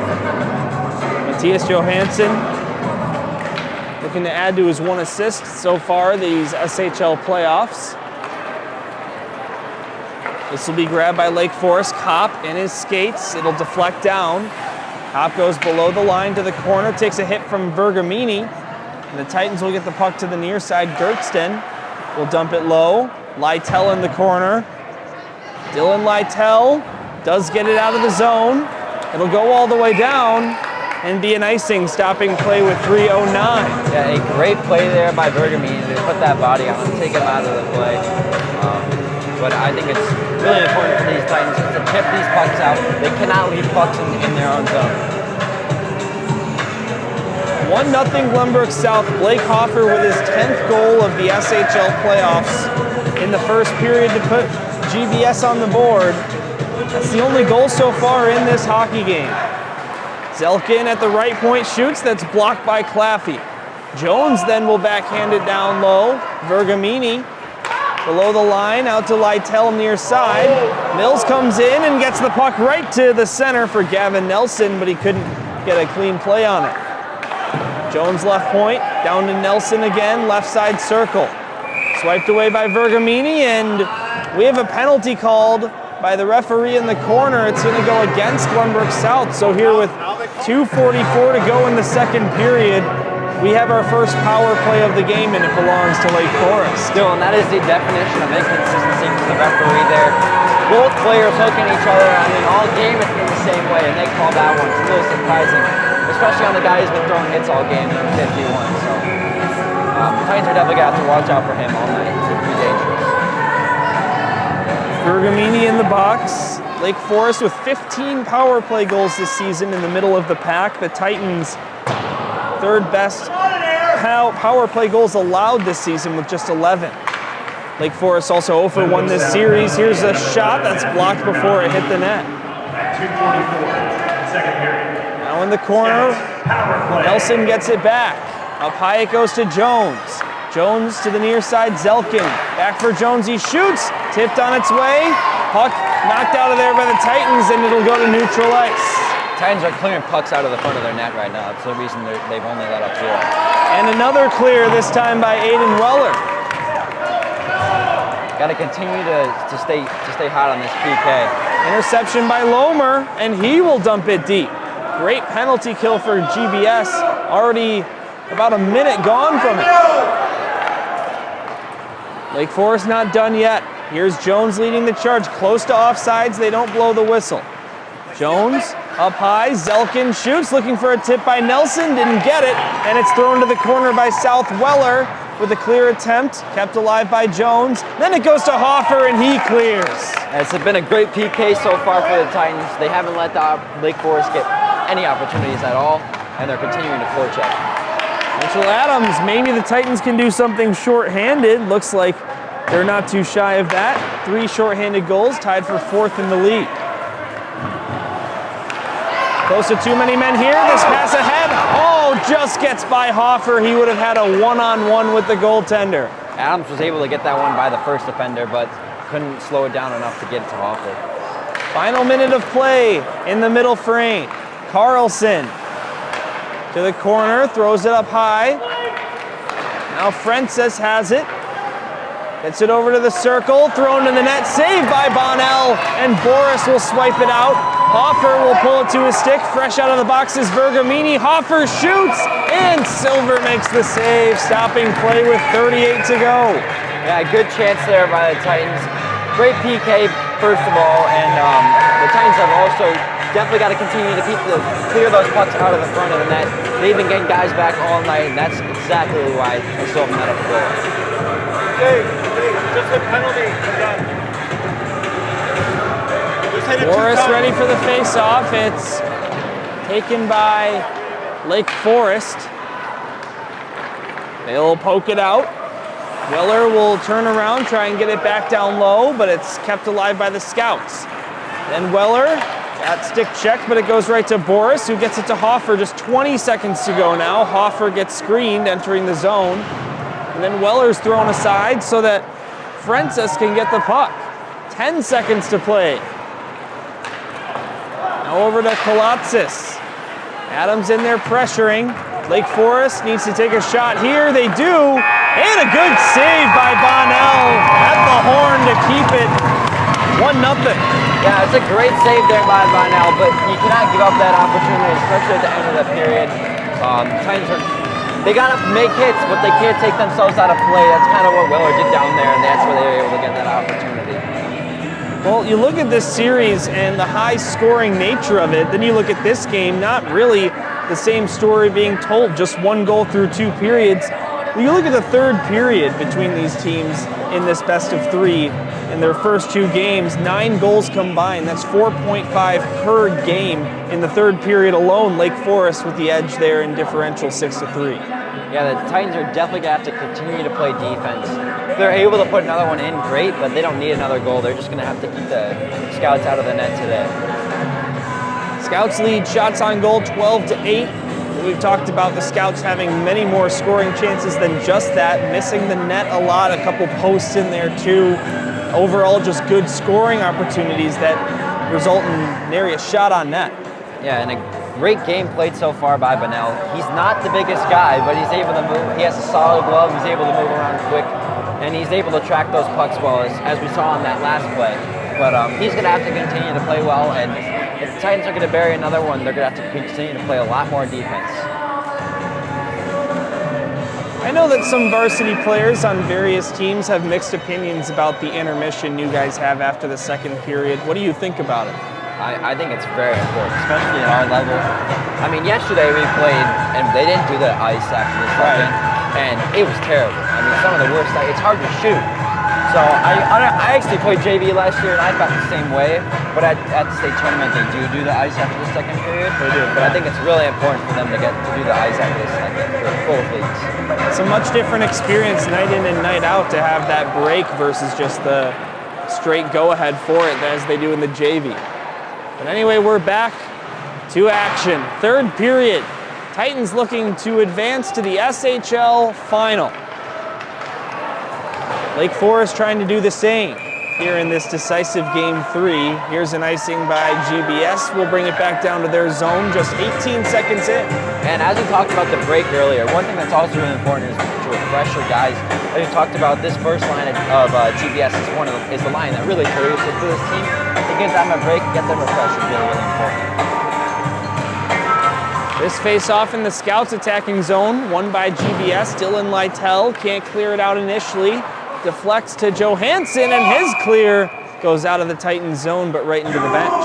Speaker 1: Matthias Johansson looking to add to his 1 assist so far these SHL playoffs. This will be grabbed by Lake Forest. Kopp in his skates. It'll deflect down. Kopp goes below the line to the corner, takes a hit from Bergamini. And the Titans will get the puck to the near side. Gertston will dump it low. Lytle in the corner. Dylan Lytle does get it out of the zone. It'll go all the way down and be an icing, stopping play with 3:09.
Speaker 2: Yeah, a great play there by Bergamini to put that body on and take him out of the play. But I think it's really important for these Titans to chip these pucks out. They cannot leave pucks in their own zone.
Speaker 1: 1-0 Glenbrook South. Blake Hoffer with his 10th goal of the SHL playoffs in the first period to put GBS on the board. That's the only goal so far in this hockey game. Zelkin at the right point shoots. That's blocked by Claffey. Jones then will backhand it down low. Bergamini below the line, out to Lytle near side. Mills comes in and gets the puck right to the center for Gavin Nelson, but he couldn't get a clean play on it. Jones left point, down to Nelson again, left side circle. Swiped away by Bergamini, and we have a penalty called by the referee in the corner. It's going to go against Glenbrook South. So here with 2:44 to go in the second period, we have our first power play of the game, and it belongs to Lake Forest.
Speaker 2: Still, and that is the definition of inconsistency from the referee there. Both players hooking each other, and in all game it's been the same way, and they call that one. It's really surprising, especially on the guy who's been throwing hits all game at 51. So the Titans are definitely going to have to watch out for him all night. It's going to be dangerous.
Speaker 1: Bergamini in the box. Lake Forest with 15 power play goals this season in the middle of the pack. The Titans third best power play goals allowed this season with just 11. Lake Forest also 0 for 1 this series. Here's a shot that's blocked before it hit the net.
Speaker 3: 2:44, second period.
Speaker 1: Now in the corner, Nelson gets it back. Up high it goes to Jones. Jones to the near side, Zelkin. Back for Jones, he shoots. Tipped on its way. Puck knocked out of there by the Titans, and it'll go to neutral ice.
Speaker 2: Titans are clearing pucks out of the front of their net right now. That's the reason they've only let up 0.
Speaker 1: And another clear, this time by Aiden Weller.
Speaker 2: Got to continue to stay hot on this PK.
Speaker 1: Interception by Lomer, and he will dump it deep. Great penalty kill for GBS. Already about a minute gone from it. Lake Forest not done yet. Here's Jones leading the charge. Close to offsides, they don't blow the whistle. Jones up high, Zelkin shoots, looking for a tip by Nelson, didn't get it, and it's thrown to the corner by South Weller with a clear attempt, kept alive by Jones. Then it goes to Hoffer, and he clears.
Speaker 2: It's been a great PK so far for the Titans. They haven't let the Lake Forest get any opportunities at all, and they're continuing to forecheck.
Speaker 1: Mitchell Adams, maybe the Titans can do something shorthanded. Looks like they're not too shy of that. 3 shorthanded goals, tied for 4th in the league. Close to too many men here. This pass ahead. Oh, just gets by Hoffer. He would have had a one-on-one with the goaltender.
Speaker 2: Adams was able to get that one by the first defender, but couldn't slow it down enough to get it to Hoffer.
Speaker 1: Final minute of play in the middle frame. Carlson to the corner, throws it up high. Now Francis has it. Gets it over to the circle, thrown in the net, saved by Bonnell, and Boris will swipe it out. Hoffer will pull it to his stick, fresh out of the box is Vergamini. Hoffer shoots, and Silver makes the save, stopping play with 38 to go.
Speaker 2: Yeah, good chance there by the Titans. Great PK, first of all, and the Titans have also definitely got to continue to clear those pucks out of the front of the net. They've been getting guys back all night, and that's exactly why they still haven't had a goal.
Speaker 3: Hey, just a penalty. Done.
Speaker 1: Boris ready for the face-off. It's taken by Lake Forest. They'll poke it out. Weller will turn around, try and get it back down low, but it's kept alive by the Scouts. Then Weller got stick checked, but it goes right to Boris, who gets it to Hoffer. Just 20 seconds to go now. Hoffer gets screened entering the zone. And then Weller's thrown aside so that Francis can get the puck. 10 seconds to play. Now over to Kolatzis. Adams in there pressuring. Lake Forest needs to take a shot here. They do. And a good save by Bonnell at the horn to keep it 1-0.
Speaker 2: Yeah, it's a great save there by Bonnell, but you cannot give up that opportunity, especially at the end of the period. They got to make hits, but they can't take themselves out of play. That's kind of what Weller did down there, and that's where they were able to get that opportunity.
Speaker 1: Well, you look at this series and the high-scoring nature of it, then you look at this game, not really the same story being told, just 1 goal through 2 periods. You look at the third period between these teams in this best-of-3 in their first 2 games, 9 goals combined. That's 4.5 per game in the third period alone. Lake Forest with the edge there in differential 6-3.
Speaker 2: Yeah, the Titans are definitely going to have to continue to play defense. If they're able to put another one in, great, but they don't need another goal. They're just going to have to keep the Scouts out of the net today.
Speaker 1: Scouts lead shots on goal 12-8. We've talked about the Scouts having many more scoring chances than just that, missing the net a lot, a couple posts in there too. Overall, just good scoring opportunities that result in nary a shot on net.
Speaker 2: Yeah, and a great game played so far by Bonnell. He's not the biggest guy, but he's able to move. He has a solid glove, he's able to move around quick, and he's able to track those pucks well, as we saw on that last play. But he's going to have to continue to play well, and if the Titans are going to bury another one, they're going to have to continue to play a lot more defense.
Speaker 1: I know that some varsity players on various teams have mixed opinions about the intermission you guys have after the second period. What do you think about it?
Speaker 2: I think it's very important, especially at our level. I mean, yesterday we played, and they didn't do the ice after the second, and it was terrible. I mean, some of the worst, it's hard to shoot. So I actually played JV last year, and I felt the same way. but at the state tournament they do the ice after the second period.
Speaker 1: They do.
Speaker 2: But I think it's really important for them to get to do the ice after the second for both leagues.
Speaker 1: It's a much different experience night in and night out to have that break versus just the straight go-ahead for it as they do in the JV. But anyway, we're back to action. Third period. Titans looking to advance to the SHL final. Lake Forest trying to do the same here in this decisive game 3. Here's an icing by GBS. We'll bring it back down to their zone just 18 seconds in.
Speaker 2: And as we talked about the break earlier, one thing that's also really important is to refresh your guys. As we talked about, this first line of GBS is the line that really carries it for this team. To give them a break, get them refreshed is really, really important.
Speaker 1: This face-off in the Scouts attacking zone, won by GBS. Dylan Lytell can't clear it out initially. Deflects to Johansson, and his clear goes out of the Titans zone, but right into the bench.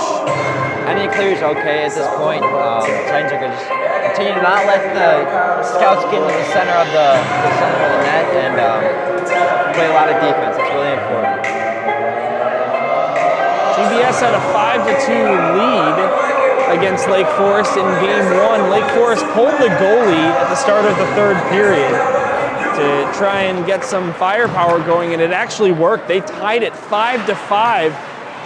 Speaker 2: Any clear is okay at this point. Titans are going to just continue to not let the Scouts get into the center of the net and play a lot of defense. It's really important.
Speaker 1: GBS had a 5-2 lead against Lake Forest in game 1. Lake Forest pulled the goalie at the start of the third period to try and get some firepower going, and it actually worked. They tied it 5-5.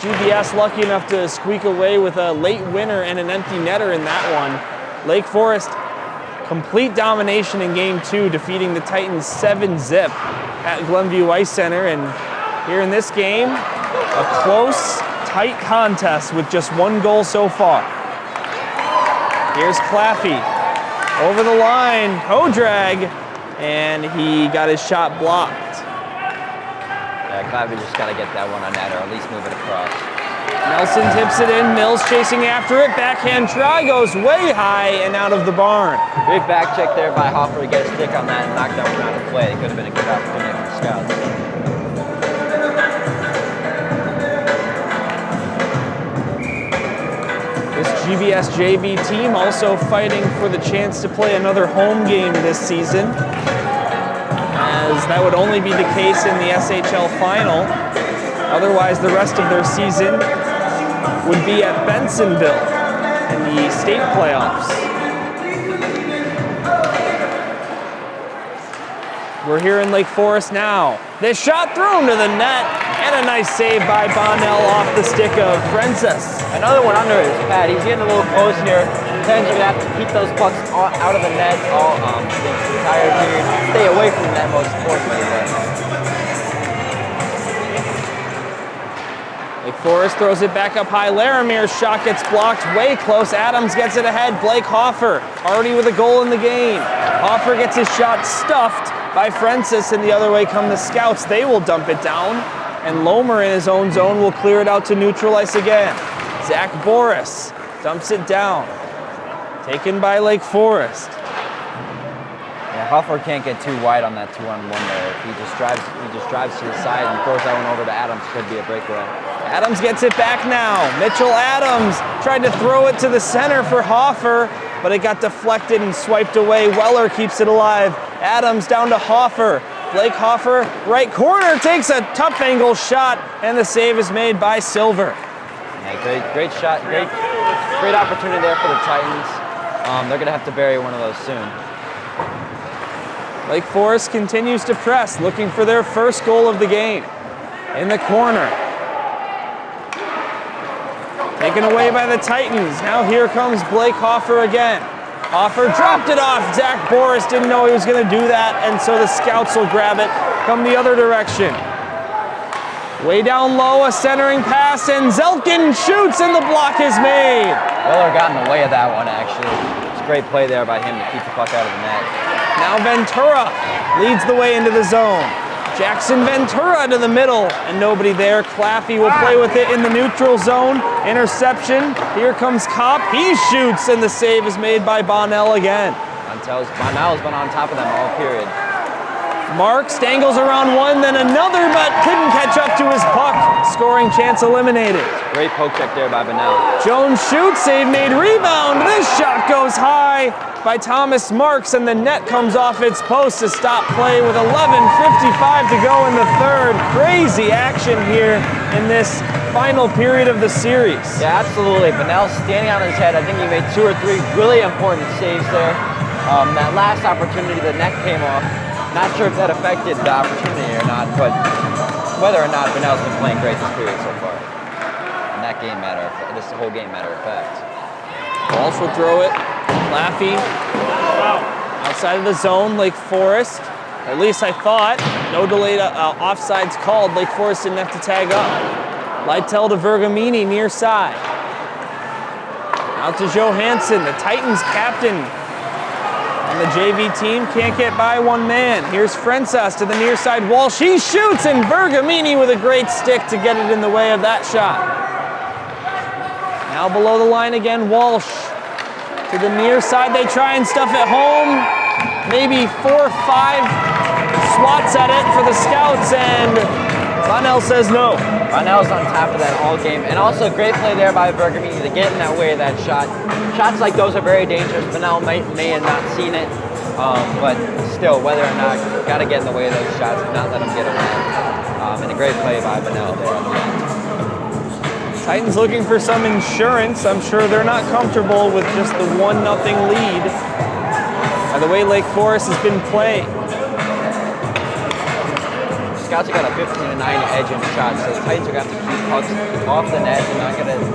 Speaker 1: GBS lucky enough to squeak away with a late winner and an empty netter in that one. Lake Forest, complete domination in game 2, defeating the Titans 7-0 at Glenview Ice Center. And here in this game, a close, tight contest with just one goal so far. Here's Claffey over the line, co-drag, and he got his shot blocked.
Speaker 2: Yeah, Claffey just got to get that one on net or at least move it across.
Speaker 1: Nelson tips it in, Mills chasing after it, backhand try goes way high and out of the barn.
Speaker 2: Great back check there by Hoffer to get a stick on that and knock that one out of play. It could have been a good opportunity for the Scouts.
Speaker 1: This GBS JV team also fighting for the chance to play another home game this season, as that would only be the case in the SHL final. Otherwise, the rest of their season would be at Bensonville in the state playoffs. We're here in Lake Forest now. This shot thrown to the net, and a nice save by Bonnell off the stick of Francis.
Speaker 2: Another one under his pad. He's getting a little close here. Titans are going to have to keep those pucks out of the net all the entire period. Stay away from the net most importantly.
Speaker 1: Lake Forest throws it back up high. Larimer's shot gets blocked way close. Adams gets it ahead. Blake Hoffer already with a goal in the game. Hoffer gets his shot stuffed by Francis, and the other way come the Scouts. They will dump it down, and Lomer in his own zone will clear it out to neutral ice again. Zach Boris dumps it down. Taken by Lake Forest.
Speaker 2: Yeah, Hoffer can't get too wide on that 2-on-1 there. If he just drives to the side and throws that one over to Adams, could be a breakaway.
Speaker 1: Adams gets it back now. Mitchell Adams tried to throw it to the center for Hoffer, but it got deflected and swiped away. Weller keeps it alive. Adams down to Hoffer. Blake Hoffer, right corner, takes a tough angle shot, and the save is made by Silver.
Speaker 2: Yeah, great shot, great opportunity there for the Titans. They're going to have to bury one of those soon.
Speaker 1: Lake Forest continues to press, looking for their first goal of the game. In the corner. Taken away by the Titans. Now here comes Blake Hoffer again. Hoffer dropped it off. Zach Boris didn't know he was going to do that, and so the Scouts will grab it, come the other direction. Way down low, a centering pass, and Zelkin shoots, and the block is made.
Speaker 2: Weller got in the way of that one, actually. It's a great play there by him to keep the puck out of the net.
Speaker 1: Now Ventura leads the way into the zone. Jackson Ventura to the middle, and nobody there. Claffey will play with it in the neutral zone. Interception. Here comes Kopp. He shoots, and the save is made by Bonnell again.
Speaker 2: Bonnell's been on top of them all period.
Speaker 1: Marks dangles around one, then another, but couldn't catch up to his puck. Scoring chance eliminated.
Speaker 2: Great poke check there by Bonnell.
Speaker 1: Jones shoots, save made, rebound. This shot goes high by Thomas Marks, and the net comes off its post to stop play with 11:55 to go in the third. hard, crazy action here in this final period of the series.
Speaker 2: Yeah, absolutely. Bunnell's standing on his head. I think he made 2 or 3 really important saves there. That last opportunity, the net came off. Not sure if that affected the opportunity or not, but whether or not, Bunnell's been playing great this period so far. And that game this whole game matter of fact.
Speaker 1: Walsh will throw it. Laffey outside of the zone, Lake Forest. Or at least I thought. No delayed offsides called. Lake Forest didn't have to tag up. Lytle to Vergamini near side. Out to Johansson, the Titans captain. And the JV team can't get by one man. Here's Frensas to the near side. Walsh, he shoots, and Vergamini with a great stick to get it in the way of that shot. Now below the line again, Walsh to the near side. They try and stuff it home. Maybe 4 or 5 swats at it for the Scouts, and Bunnell says no.
Speaker 2: Bunnell's on top of that all game. And also great play there by Vergamini to get in that way of that shot. Shots like those are very dangerous. Bunnell may have not seen it, but still, whether or not, got to get in the way of those shots and not let them get away. And a great play by Bunnell there at the end.
Speaker 1: Titans looking for some insurance. I'm sure they're not comfortable with just the 1-0 lead. By the way Lake Forest has been playing.
Speaker 2: Scouts have got a 15-9 edge in shots, so the Titans are going to have to keep pucks off the net.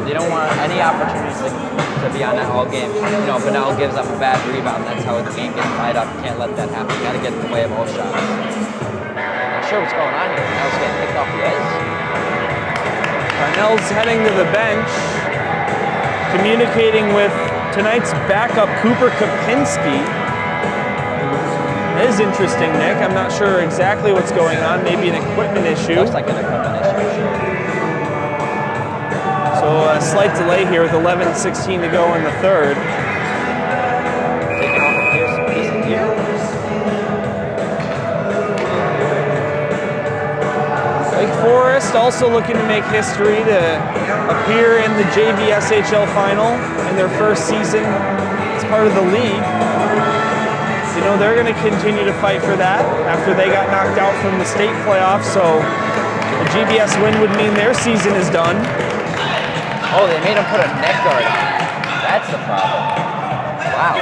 Speaker 2: They don't want any opportunities to be on that all game. You know, Bunnell gives up a bad rebound. That's how the game gets tied up. You can't let that happen. You got to get in the way of all shots. Not sure what's going on here. Bunnell's getting picked off the edge.
Speaker 1: Parnell's heading to the bench, communicating with tonight's backup, Cooper Kopinski. It is interesting, Nick. I'm not sure exactly what's going on. Maybe an equipment issue.
Speaker 2: Looks like an equipment issue.
Speaker 1: So a slight delay here with 11:16 to go in the third.
Speaker 2: Taking off a piece of gear.
Speaker 1: Lake Forest also looking to make history to appear in the JV SHL final in their first season as part of the league. You know, they're going to continue to fight for that after they got knocked out from the state playoffs, so a GBS win would mean their season is done.
Speaker 2: Oh, they made him put a neck guard on. That's the problem. Wow.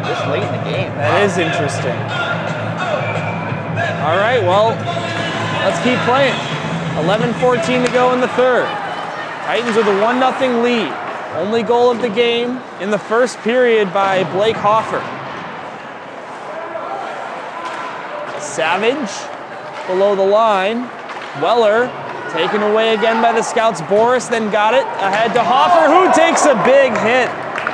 Speaker 2: This late in the game.
Speaker 1: That is interesting. All right, well, let's keep playing. 11:14 to go in the third. Titans with a 1-0 lead. Only goal of the game in the first period by Blake Hoffer. Savage below the line. Weller taken away again by the Scouts. Boris then got it ahead to Hoffer, who takes a big hit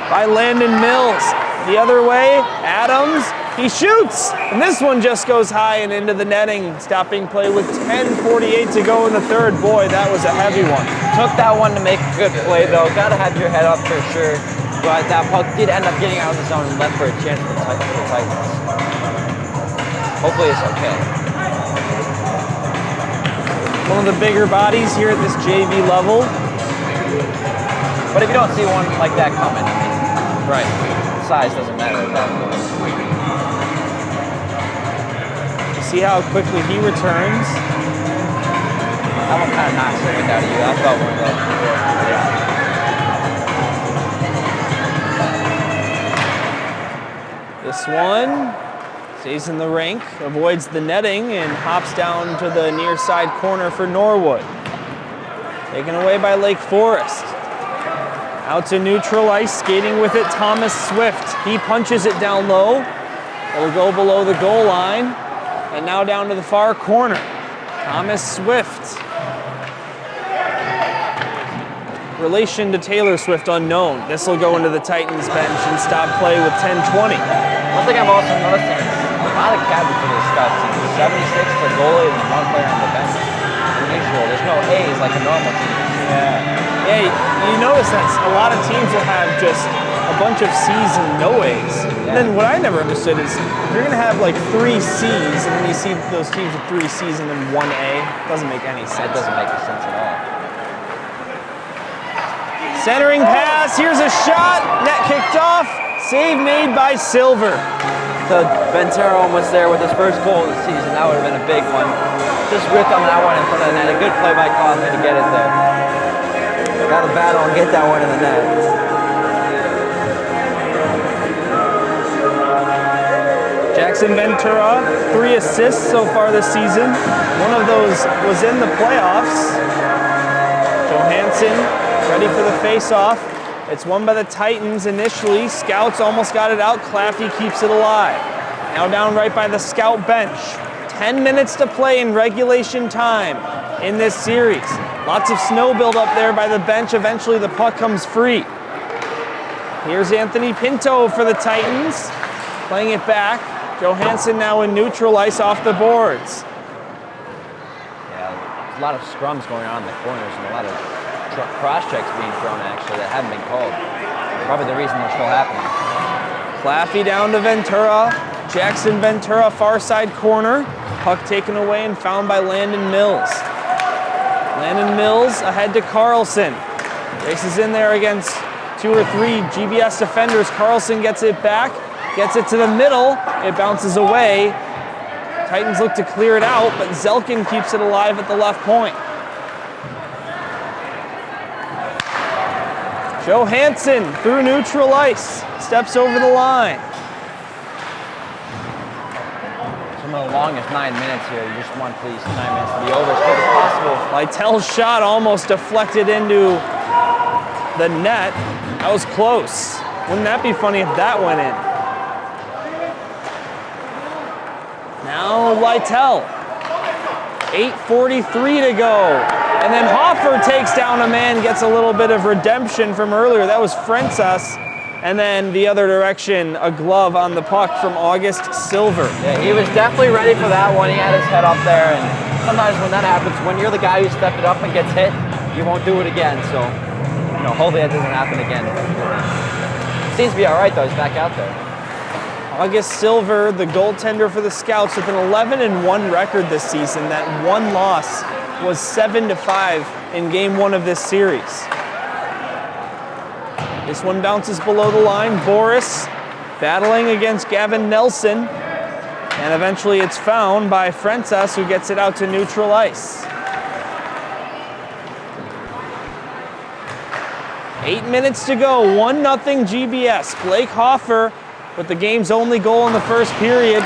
Speaker 1: by Landon Mills. The other way, Adams, he shoots, and this one just goes high and into the netting. Stopping play with 10:48 to go in the third. Boy, that was a heavy one.
Speaker 2: Took that one to make a good play, though. Got to have your head up for sure. But that puck did end up getting out of the zone and left for a chance for the Titans. Hopefully it's okay.
Speaker 1: One of the bigger bodies here at this JV level.
Speaker 2: But if you don't see one like that coming, I mean,
Speaker 1: Right.
Speaker 2: size doesn't matter at that point.
Speaker 1: See how quickly he returns.
Speaker 2: That one kind of knocks the wind out of you. I felt one of those before.
Speaker 1: This one stays in the rink, avoids the netting, and hops down to the near side corner for Norwood. Taken away by Lake Forest. Out to neutral ice, skating with it, Thomas Swift. He punches it down low. It'll go below the goal line. And now down to the far corner. Thomas Swift. Relation to Taylor Swift unknown. This will go into the Titans bench and stop play with 10:20.
Speaker 2: One thing I'm also noticing is a lot of cabins for the Scouts team. 76 for goalie and one player on the bench. Unusual. There's no A's like a normal team.
Speaker 1: Yeah, you notice that a lot of teams will have just a bunch of C's and no A's. And then what I never understood is you're going to have like 3 C's and then you see those teams with 3 C's and then 1 A. Doesn't make any sense.
Speaker 2: That doesn't make any sense at all.
Speaker 1: Centering pass, here's a shot, net kicked off, save made by Silver.
Speaker 2: So Ventero was there with his first goal of the season. That would have been a big one. just whipped on that one in front of the net. A good play by Coffey to get it there. Got to battle and get that one in the net.
Speaker 1: Jackson Ventura, 3 assists so far this season. One of those was in the playoffs. Johansson ready for the face-off. It's won by the Titans initially. Scouts almost got it out. Claffey keeps it alive. Now down right by the Scout bench. 10 minutes to play in regulation time in this series. Lots of snow build up there by the bench. Eventually the puck comes free. Here's Anthony Pinto for the Titans. Playing it back. Johansson now in neutral ice off the boards.
Speaker 2: Yeah, there's a lot of scrums going on in the corners and a lot of cross checks being thrown actually that haven't been called. Probably the reason they're still happening.
Speaker 1: Claffey down to Ventura. Jackson Ventura, far side corner. Puck taken away and found by Landon Mills. Landon Mills ahead to Carlson. Races in there against 2 or 3 GBS defenders. Carlson gets it back, gets it to the middle. It bounces away. Titans look to clear it out, but Zelkin keeps it alive at the left point. Johansson through neutral ice, steps over the line.
Speaker 2: Some of the longest 9 minutes here. You just want these 9 minutes to be over as quick as possible.
Speaker 1: Lytell's shot almost deflected into the net. That was close. Wouldn't that be funny if that went in? Now Lytell. 8:43 to go. And then Hoffer takes down a man, gets a little bit of redemption from earlier. That was Francis. And then the other direction, a glove on the puck from August Silver.
Speaker 2: Yeah, he was definitely ready for that one. He had his head up there, and sometimes when that happens, when you're the guy who stepped it up and gets hit, you won't do it again. So, hopefully that doesn't happen again. Seems to be all right though. He's back out there.
Speaker 1: August Silver, the goaltender for the Scouts, with an 11-1 record this season. That one loss was 7-5 in Game 1 of this series. This one bounces below the line. Boris battling against Gavin Nelson. And eventually it's found by Francis, who gets it out to neutral ice. 8 minutes to go, 1-0 GBS. Blake Hoffer with the game's only goal in the first period.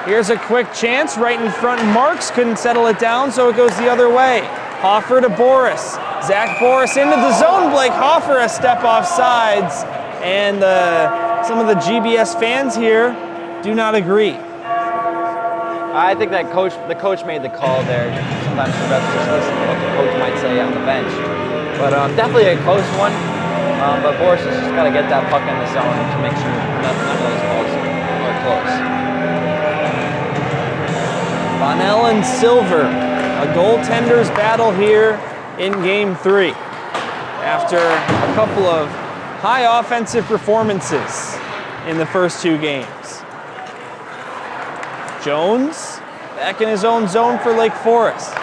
Speaker 1: Here's a quick chance right in front. Marks couldn't settle it down, so it goes the other way. Hoffer to Boris. Zach Boris into the zone. Blake Hoffer a step off sides. And some of the GBS fans here do not agree.
Speaker 2: I think that the coach made the call there. Sometimes the refs just listen to what the coach might say on the bench. But definitely a close one. But Boris has just got to get that puck in the zone to make sure none of those balls are close.
Speaker 1: Bonnell and Silver, a goaltender's battle here in Game 3. After a couple of high offensive performances in the first 2 games. Jones back in his own zone for Lake Forest.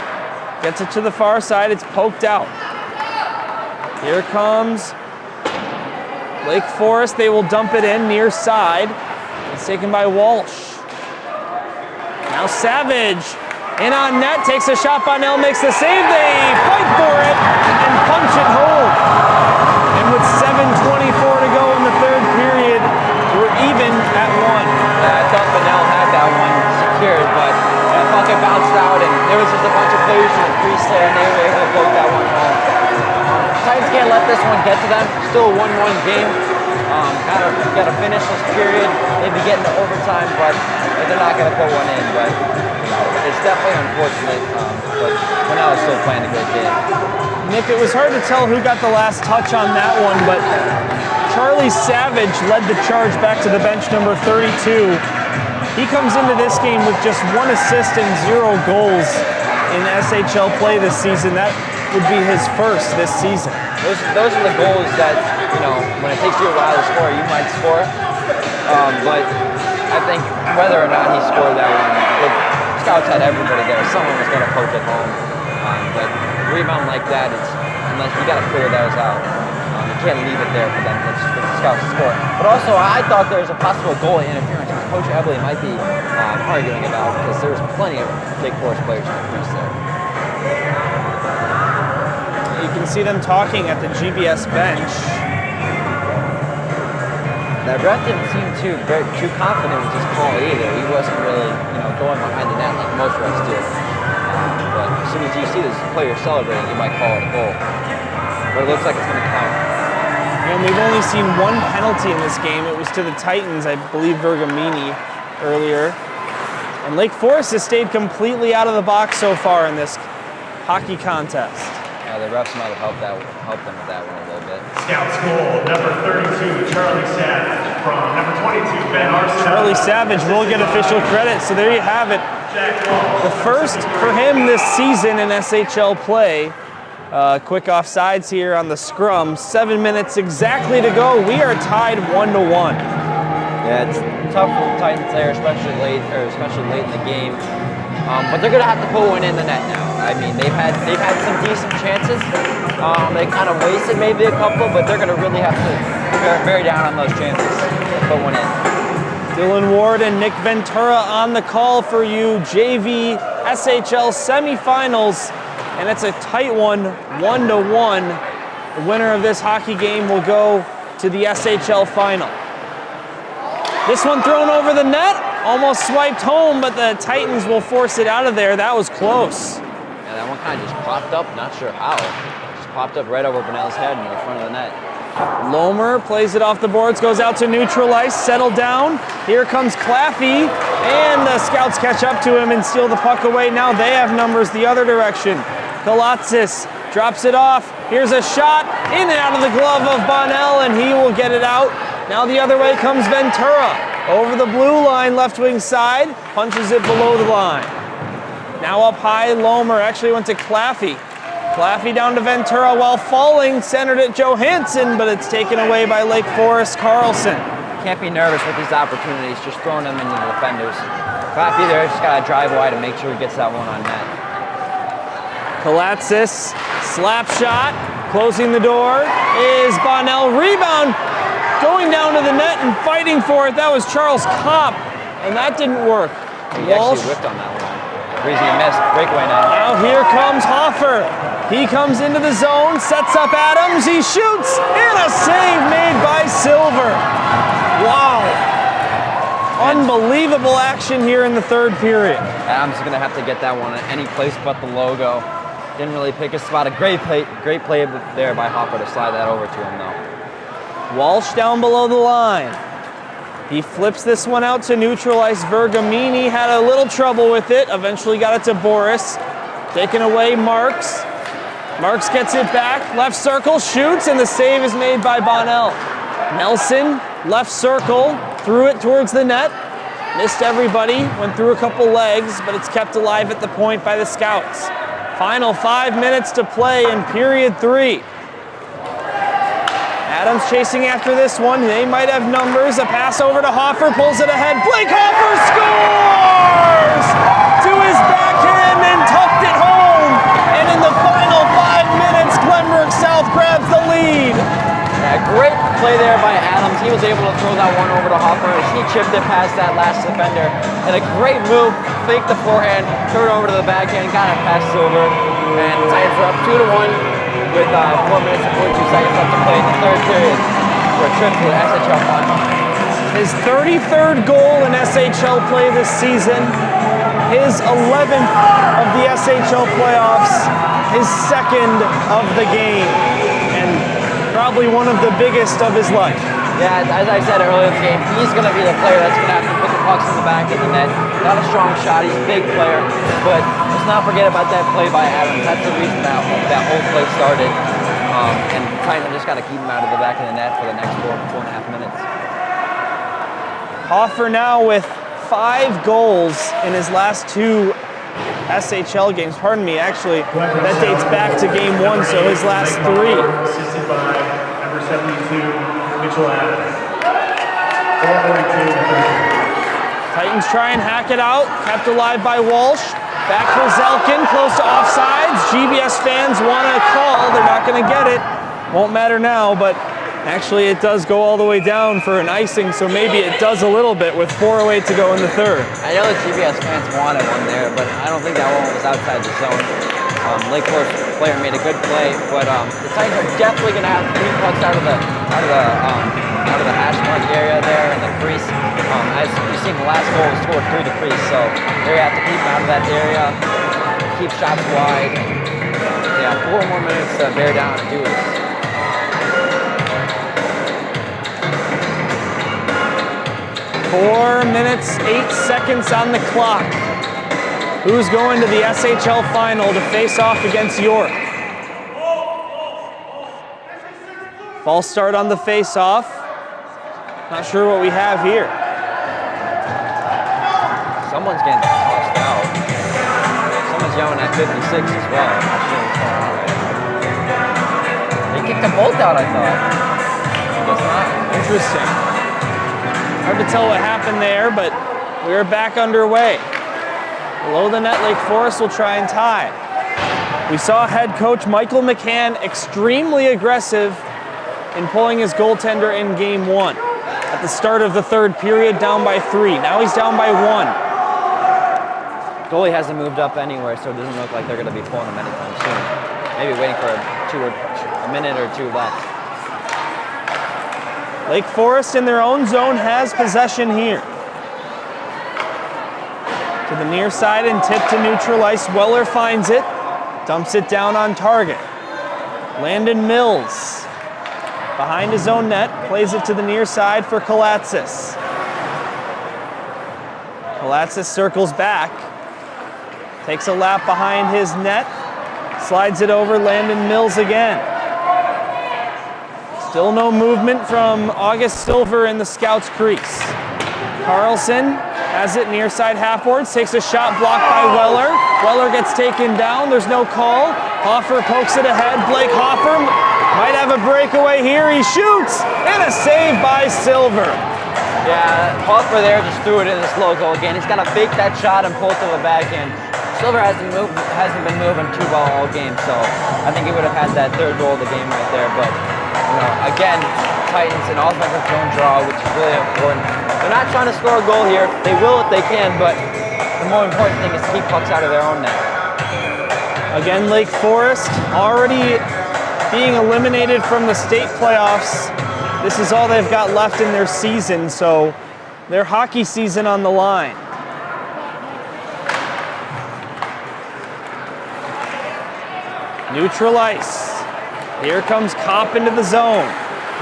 Speaker 1: Gets it to the far side, it's poked out. Here comes Lake Forest, they will dump it in near side. It's taken by Walsh. Now Savage, in on net, takes a shot. Bonnell makes the save. They fight for it and punch it home. And with 7:24 to go in the third period, we're even at 1.
Speaker 2: I thought Bonnell had that one secured, but that fucking bounced out, and there was just a bunch of players in the crease there, and they were able to poke that one home. Titans can't let this one get to them. Still a 1-1 game. Got to finish this period. Maybe get into overtime, but they're not going to put one in. But it's definitely unfortunate. But Bonnell is still playing a good game.
Speaker 1: Nick, it was hard to tell who got the last touch on that one, but Charlie Savage led the charge back to the bench, number 32. He comes into this game with just 1 assist and 0 goals in SHL play this season. That would be his first this season.
Speaker 2: Those are the goals that, when it takes you a while to score, you might score. But I think whether or not he scored that one, the Scouts had everybody there. Someone was going to poke it home. But a rebound like that, unless you got to clear those out. You can't leave it there for them. For the Scouts to score. But also, I thought there was a possible goal interference. He was Coach Ebley might be arguing about, because there's plenty of Lake Forest players in the crease there.
Speaker 1: You can see them talking at the GBS bench.
Speaker 2: That ref didn't seem too confident with his call either. He wasn't really, going behind the net like most refs do. But as soon as you see this player celebrating, you might call it a goal. But it looks like it's going to count.
Speaker 1: And we've only seen one penalty in this game. It was to the Titans, I believe Vergamini earlier. And Lake Forest has stayed completely out of the box so far in this hockey contest.
Speaker 2: Yeah, the refs might have helped them with that one a little bit.
Speaker 3: Scouts goal, number 32, Charlie Savage. From number 22, Ben Arson.
Speaker 1: Charlie Savage will get official credit, so there you have it. The first for him this season in SHL play. Quick offsides here on the scrum. 7 minutes exactly to go. We are tied 1-1.
Speaker 2: Yeah, it's tough for the Titans there, especially late in the game. But they're going to have to put one in the net now. I mean, they've had some decent chances. They kind of wasted maybe a couple, but they're going to really have to bear down on those chances and put one in.
Speaker 1: Dylan Ward and Nick Ventura on the call for you. JV SHL semifinals, and it's a tight one, 1-1. The winner of this hockey game will go to the SHL final. This one thrown over the net, almost swiped home, but the Titans will force it out of there. That was close.
Speaker 2: Yeah, that one kind of just popped up, not sure how. Just popped up right over Bonnell's head in the front of the net.
Speaker 1: Lomer plays it off the boards, goes out to neutralize, settle down. Here comes Claffey, and the Scouts catch up to him and steal the puck away. Now they have numbers the other direction. Kalatzis drops it off. Here's a shot in and out of the glove of Bonnell, and he will get it out. Now the other way comes Ventura. Over the blue line, left wing side, punches it below the line. Now up high, Lomer actually went to Claffey. Claffey down to Ventura while falling, centered at Johansson, but it's taken away by Lake Forest Carlson.
Speaker 2: Can't be nervous with these opportunities, just throwing them into the defenders. Claffey there just got to drive wide and make sure he gets that one on net.
Speaker 1: Kalatzis, slap shot, closing the door is Bonnell. Rebound, going down to the net and fighting for it. That was Charles Kopp, and that didn't work.
Speaker 2: He actually whipped on that one. Breezy missed, breakaway now.
Speaker 1: Now here comes Hoffer. He comes into the zone, sets up Adams, he shoots, and a save made by Silver. Wow. Unbelievable action here in the third period.
Speaker 2: Adams is going to have to get that one at any place but the logo. Didn't really pick a spot. A great play there by Hoffer to slide that over to him, though.
Speaker 1: Walsh down below the line. He flips this one out to neutralize Vergamini. Had a little trouble with it. Eventually got it to Boris. Taken away Marks. Marks gets it back. Left circle, shoots, and the save is made by Bonnell. Nelson, left circle, threw it towards the net. Missed everybody, went through a couple legs, but it's kept alive at the point by the Scouts. Final 5 minutes to play in period 3. Adams chasing after this one. They might have numbers. A pass over to Hoffer, pulls it ahead. Blake Hoffer scores! To his backhand and tucked it home. And in the final 5 minutes, Glenbrook South grabs the lead.
Speaker 2: Yeah, great play there by Adams. He was able to throw that one over to Hoffer. He chipped it past that last defender. And a great move, faked the forehand, threw it over to the backhand, got it past Silver. And the Titans are up 2-1. With 4 minutes and 42 seconds left to play in the third period for a trip to the SHL final.
Speaker 1: His 33rd goal in SHL play this season, his 11th of the SHL playoffs, his 2nd of the game, and probably one of the biggest of his life.
Speaker 2: Yeah, as I said earlier in the game, he's going to be the player that's going to have to put the pucks in the back of the net. Not a strong shot, he's a big player, but let's not forget about that play by Adams. That's the reason that whole play started. And Titans just got to keep him out of the back of the net for the next 4.5 minutes.
Speaker 1: Hoffer now with 5 goals in his last 2 SHL games. Pardon me, actually, that dates back to game 1, so his last 3.
Speaker 3: Assisted by number 72. Mitchell Adams.
Speaker 1: Titans try and hack it out. Kept alive by Walsh. Back for Zelkin, close to offsides. GBS fans want a call. They're not going to get it. Won't matter now, but Actually, it does go all the way down for an icing, so maybe it does a little bit with 4:08 to go in the third.
Speaker 2: I know the GBS fans wanted one there, but I don't think that one was outside the zone. Lake Forest player made a good play, but the Titans are definitely going to have to keep pucks out of the hash mark area there in the crease. As you've seen, the last goal was scored through the crease, so they have to keep them out of that area, keep shots wide. Yeah, 4 more minutes to bear down and do this.
Speaker 1: Four minutes, 8 seconds on the clock. Who's going to the SHL final to face off against York? False start on the face-off. Not sure what we have here.
Speaker 2: Someone's getting tossed out. Someone's yelling at 56 as well. I'm not sure what's going on there. They kicked them both out, I thought. I guess not.
Speaker 1: Interesting. Hard to tell what happened there, but we're back underway. Below the net, Lake Forest will try and tie. We saw head coach Michael McCann extremely aggressive in pulling his goaltender in game 1. At the start of the third period, down by 3. Now he's down by 1.
Speaker 2: Goalie hasn't moved up anywhere, so it doesn't look like they're going to be pulling him anytime soon. Maybe waiting for a minute or 2 left.
Speaker 1: Lake Forest in their own zone has possession here. To the near side and tip to neutral ice. Weller finds it, dumps it down on target. Landon Mills behind his own net, plays it to the near side for Kalatsis. Kalatsis circles back, takes a lap behind his net, slides it over Landon Mills again. Still no movement from August Silver in the Scouts' crease. Carlson has it near side half-boards, takes a shot blocked by Weller. Weller gets taken down, there's no call. Hoffer pokes it ahead. Blake Hoffer might have a breakaway here. He shoots, and a save by Silver.
Speaker 2: Yeah, Hoffer there just threw it in his low goal again. He's got to fake that shot and pull it to the backhand. Silver hasn't been moving too well all game, so I think he would have had that third goal of the game right there. But again, Titans an offensive zone draw, which is really important. They're not trying to score a goal here. They will if they can, but the more important thing is to keep pucks out of their own net.
Speaker 1: Again, Lake Forest already being eliminated from the state playoffs. This is all they've got left in their season, so their hockey season on the line. Neutral ice. Here comes Kopp into the zone.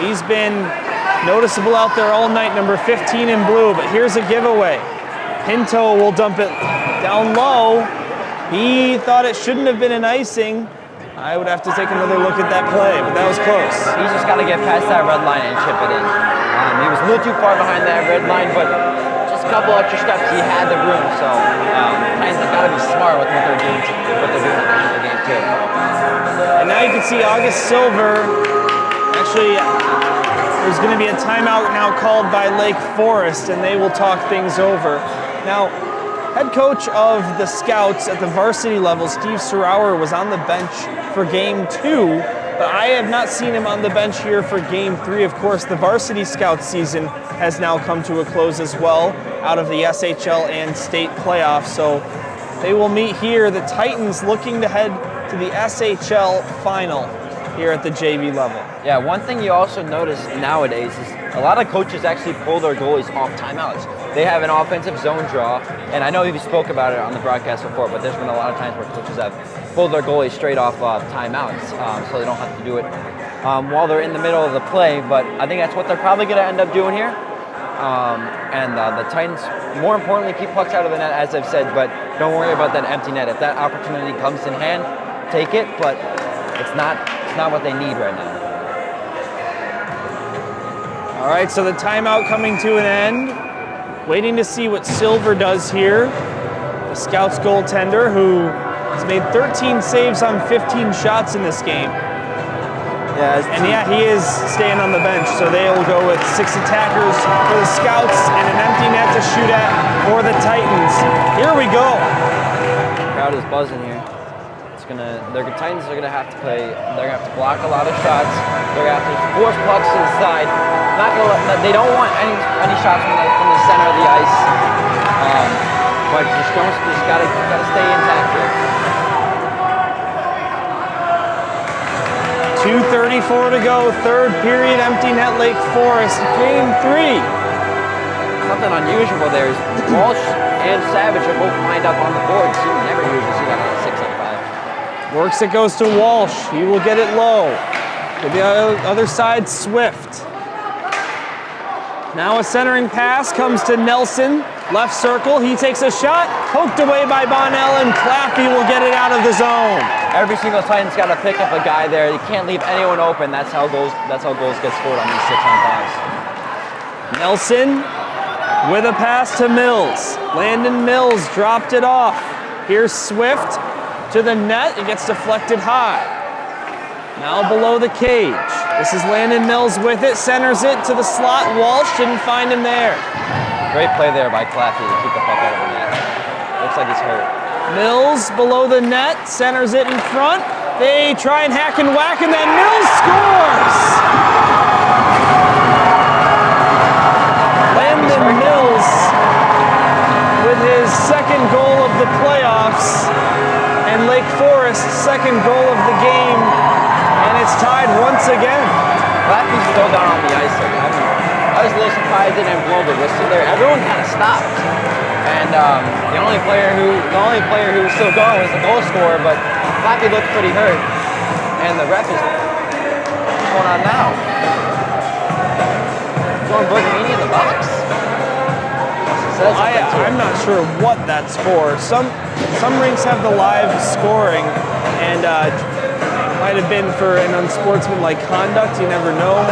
Speaker 1: He's been noticeable out there all night, number 15 in blue, but here's a giveaway. Pinto will dump it down low. He thought it shouldn't have been an icing. I would have to take another look at that play, but that was close.
Speaker 2: He's just got to get past that red line and chip it in. He was a little too far behind that red line, but just a couple extra steps, he had the room. So Titans have got to be smart with what they're doing at the end of the game too.
Speaker 1: And now you can see August Silver. Actually, there's going to be a timeout now called by Lake Forest, and they will talk things over. Now, head coach of the Scouts at the varsity level, Steve Serauer, was on the bench for game 2, but I have not seen him on the bench here for game 3. Of course, the varsity Scout season has now come to a close as well out of the SHL and state playoffs, so they will meet here. The Titans looking to head to the SHL final here at the JV level.
Speaker 2: Yeah, one thing you also notice nowadays is a lot of coaches actually pull their goalies off timeouts. They have an offensive zone draw, and I know you spoke about it on the broadcast before, but there's been a lot of times where coaches have pulled their goalies straight off timeouts, so they don't have to do it while they're in the middle of the play, but I think that's what they're probably going to end up doing here. The Titans, more importantly, keep pucks out of the net, as I've said, but don't worry about that empty net. If that opportunity comes in hand, take it, but it's not what they need right now.
Speaker 1: All right, so the timeout coming to an end. Waiting to see what Silver does here. The Scouts goaltender, who has made 13 saves on 15 shots in this game. Yeah, he is staying on the bench, so they will go with 6 attackers for the Scouts and an empty net to shoot at for the Titans. Here we go.
Speaker 2: The crowd is buzzing here.
Speaker 1: It's
Speaker 2: the Titans are gonna have to play. They're gonna have to block a lot of shots. They're gonna have to force pucks to the side. They don't want any shots from the center of the ice. But just gotta stay intact here.
Speaker 1: 2:34 to go, third period, empty net Lake Forest, game 3.
Speaker 2: Something unusual there is Walsh and Savage are both lined up on the board. So you never usually see that on a 6-on-5.
Speaker 1: Works it goes to Walsh, he will get it low. To the other side, Swift. Now a centering pass comes to Nelson, left circle, he takes a shot, poked away by Bonnell, and Claffey will get it out of the zone.
Speaker 2: Every single Titan's got to pick up a guy there. You can't leave anyone open. That's how goals get scored on these 6-on-5s.
Speaker 1: Nelson with a pass to Mills. Landon Mills dropped it off. Here's Swift to the net. It gets deflected high. Now below the cage. This is Landon Mills with it, centers it to the slot. Walsh didn't find him there.
Speaker 2: Great play there by Claffey to keep the puck out of the net. Looks like he's hurt.
Speaker 1: Mills below the net, centers it in front. They try and hack and whack, and then Mills scores! Landon Mills with his second goal of the playoffs, and Lake Forest's second goal of the game, and it's tied once again.
Speaker 2: Claffey's still down on the ice. I was a little surprised they didn't blow the whistle there. Everyone kind of stopped. And the only player who was still going was the goal scorer, but Claffey looked pretty hurt. And the ref is, what's going on now? Going Bergamini in the box?
Speaker 1: I'm not sure what that's for. Some rinks have the live scoring, and might have been for an unsportsmanlike conduct. You never know.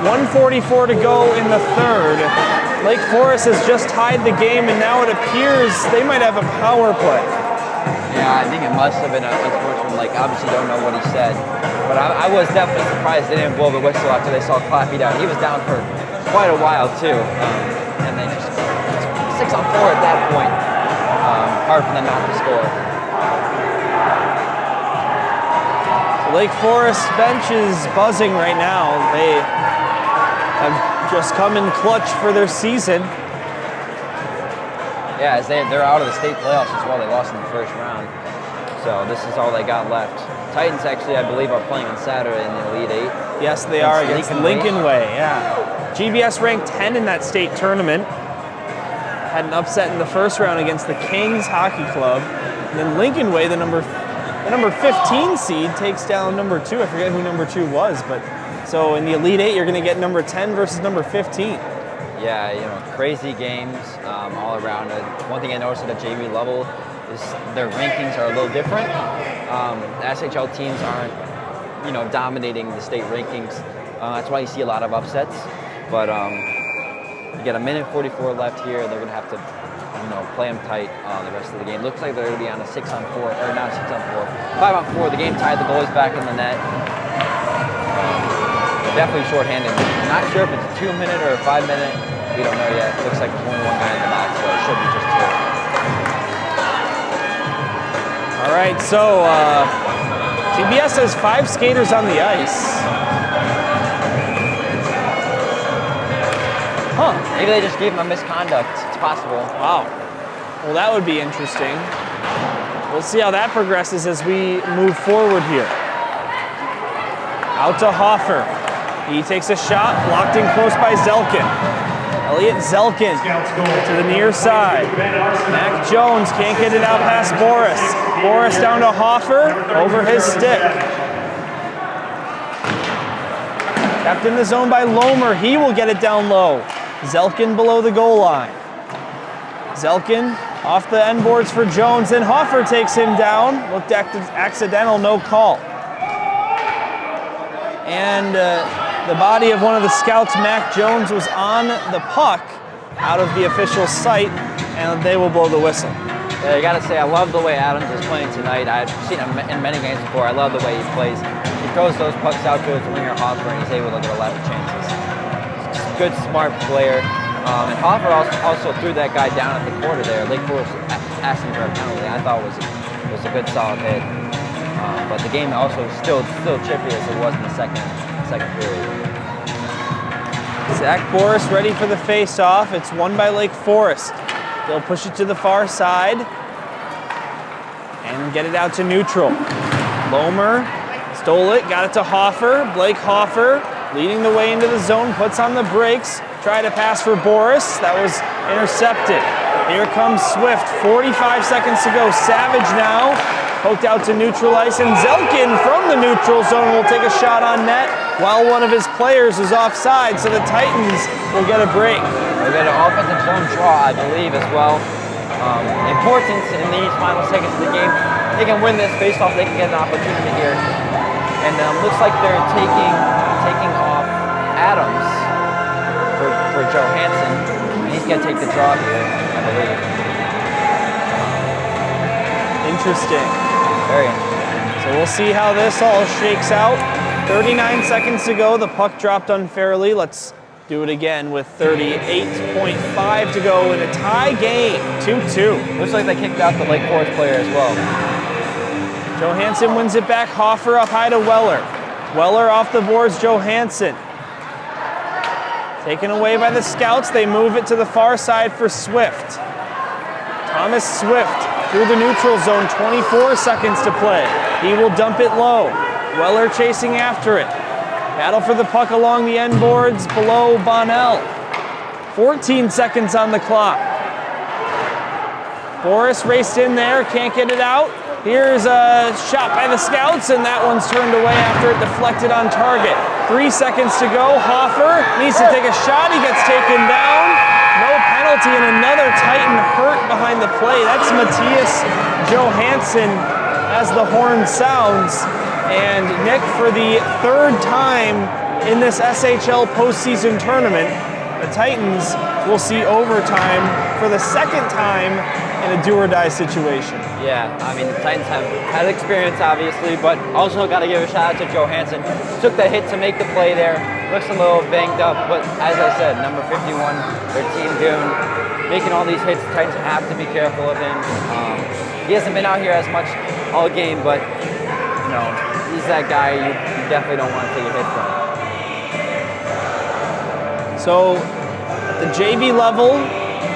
Speaker 1: 1:44 to go in the third. Lake Forest has just tied the game, and now it appears they might have a power play.
Speaker 2: Yeah, I think it must have been unsportsmanlike. Obviously, don't know what he said, but I was definitely surprised they didn't blow the whistle after they saw Claffey down. He was down for quite a while too, and they just 6-on-4 at that point. Hard for them not to score.
Speaker 1: The Lake Forest bench is buzzing right now. They have just come in clutch for their season.
Speaker 2: Yeah, as they're out of the state playoffs as well. They lost in the first round. So this is all they got left. Titans actually, I believe, are playing on Saturday in the Elite Eight.
Speaker 1: Yes, they are against Lincoln Way, yeah. GBS ranked 10 in that state tournament. Had an upset in the first round against the Kings Hockey Club. And then Lincoln Way, the number 15 seed, takes down number 2. I forget who number 2 was, but so in the Elite Eight, you're going to get number 10 versus number 15.
Speaker 2: Yeah, crazy games all around. One thing I noticed at the JV level is their rankings are a little different. The SHL teams aren't, dominating the state rankings. That's why you see a lot of upsets. But you get a minute 44 left here. They're going to have to, play them tight the rest of the game. Looks like they're going to be on a 6-on-4, or not 6-on-4, 5-on-4. The game tied. The goalie's back in the net. Definitely shorthanded. I'm not sure if it's a 2-minute or a 5-minute. We don't know yet. Looks like there's only one guy in the box, so it should be just 2.
Speaker 1: All right, so GBS has 5 skaters on the ice. Huh.
Speaker 2: Maybe they just gave him a misconduct. It's possible.
Speaker 1: Wow. Well, that would be interesting. We'll see how that progresses as we move forward here. Out to Hoffer. He takes a shot, blocked in close by Zelkin. Elliot Zelkin to the near side. Mac Jones can't get it out past Boris. Boris down to Hoffer, over his stick. Kept in the zone by Lomer. He will get it down low. Zelkin below the goal line. Zelkin off the end boards for Jones, and Hoffer takes him down. Looked accidental, no call. And the body of one of the scouts, Mac Jones, was on the puck out of the official sight, and they will blow the whistle.
Speaker 2: Yeah, you gotta say, I love the way Adams is playing tonight. I've seen him in many games before. I love the way he plays. He throws those pucks out to his winger Hoffer, and he's able to get a lot of chances. Good, smart player. And Hoffer also threw that guy down at the quarter there. Lake Forest asked him for a penalty. I thought was was a good solid hit. But the game also still chippy as it was in the second period.
Speaker 1: Zach Boris ready for the face-off. It's won by Lake Forest. They'll push it to the far side and get it out to neutral. Lomer stole it, got it to Hoffer. Blake Hoffer leading the way into the zone, puts on the brakes, try to pass for Boris. That was intercepted. Here comes Swift, 45 seconds to go. Savage now, poked out to neutral ice, and Zelkin from the neutral zone will take a shot on net while one of his players is offside, so the Titans will get a break.
Speaker 2: They'll get an offensive zone draw, I believe, as well. Important in these final seconds of the game. They can win this based off, they can get an opportunity here. And looks like they're taking off Adams for Johansson. And he's going to take the draw here, I believe.
Speaker 1: Interesting.
Speaker 2: Very interesting.
Speaker 1: So we'll see how this all shakes out. 39 seconds to go. The puck dropped unfairly. Let's do it again with 38.5 to go in a tie game, 2-2.
Speaker 2: Looks like they kicked out the Lake Forest player as well.
Speaker 1: Johansson wins it back. Hoffer up high to Weller. Weller off the boards. Johansson. Taken away by the Scouts. They move it to the far side for Swift. Thomas Swift through the neutral zone. 24 seconds to play. He will dump it low. Weller chasing after it. Battle for the puck along the end boards below Bonnell. 14 seconds on the clock. Boris raced in there, can't get it out. Here's a shot by the Scouts, and that one's turned away after it deflected on target. 3 seconds to go. Hoffer needs to take a shot. He gets taken down. No penalty, and another Titan hurt behind the play. That's Matthias Johansson as the horn sounds. And Nick, for the third time in this SHL postseason tournament, the Titans will see overtime for the second time in a do-or-die situation.
Speaker 2: Yeah, I mean, the Titans have had experience, obviously, but also got to give a shout out to Johansson. Took the hit to make the play there. Looks a little banged up, but as I said, number 51, their team goon, making all these hits. The Titans have to be careful of him. He hasn't been out here as much all game, but you know, he's that guy you definitely don't want to take a hit from.
Speaker 1: So at the JV level,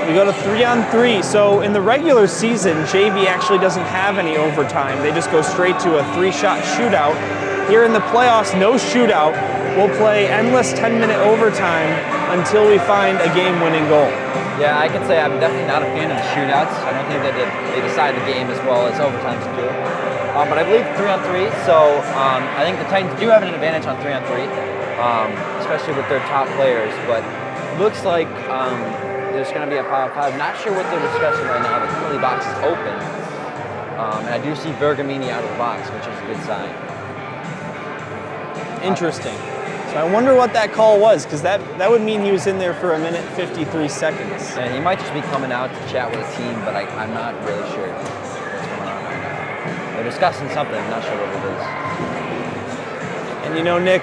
Speaker 1: we go to 3-on-3. So in the regular season, JV actually doesn't have any overtime. They just go straight to a 3-shot shootout. Here in the playoffs, no shootout. We'll play endless 10-minute overtime until we find a game-winning goal.
Speaker 2: Yeah, I can say I'm definitely not a fan of the shootouts. I don't think that they decide the game as well as overtimes do. But I believe 3-on-3, so I think the Titans do have an advantage on 3-on-3, especially with their top players. But it looks like there's going to be a power 5. Not sure what they're discussing right now. The penalty box is open, and I do see Bergamini out of the box, which is a good sign.
Speaker 1: Interesting. So I wonder what that call was, because that would mean he was in there for 1:53 seconds.
Speaker 2: And he might just be coming out to chat with the team, but I'm not really sure what's going on right now. They're discussing something. I'm not sure what it is.
Speaker 1: And you know, Nick,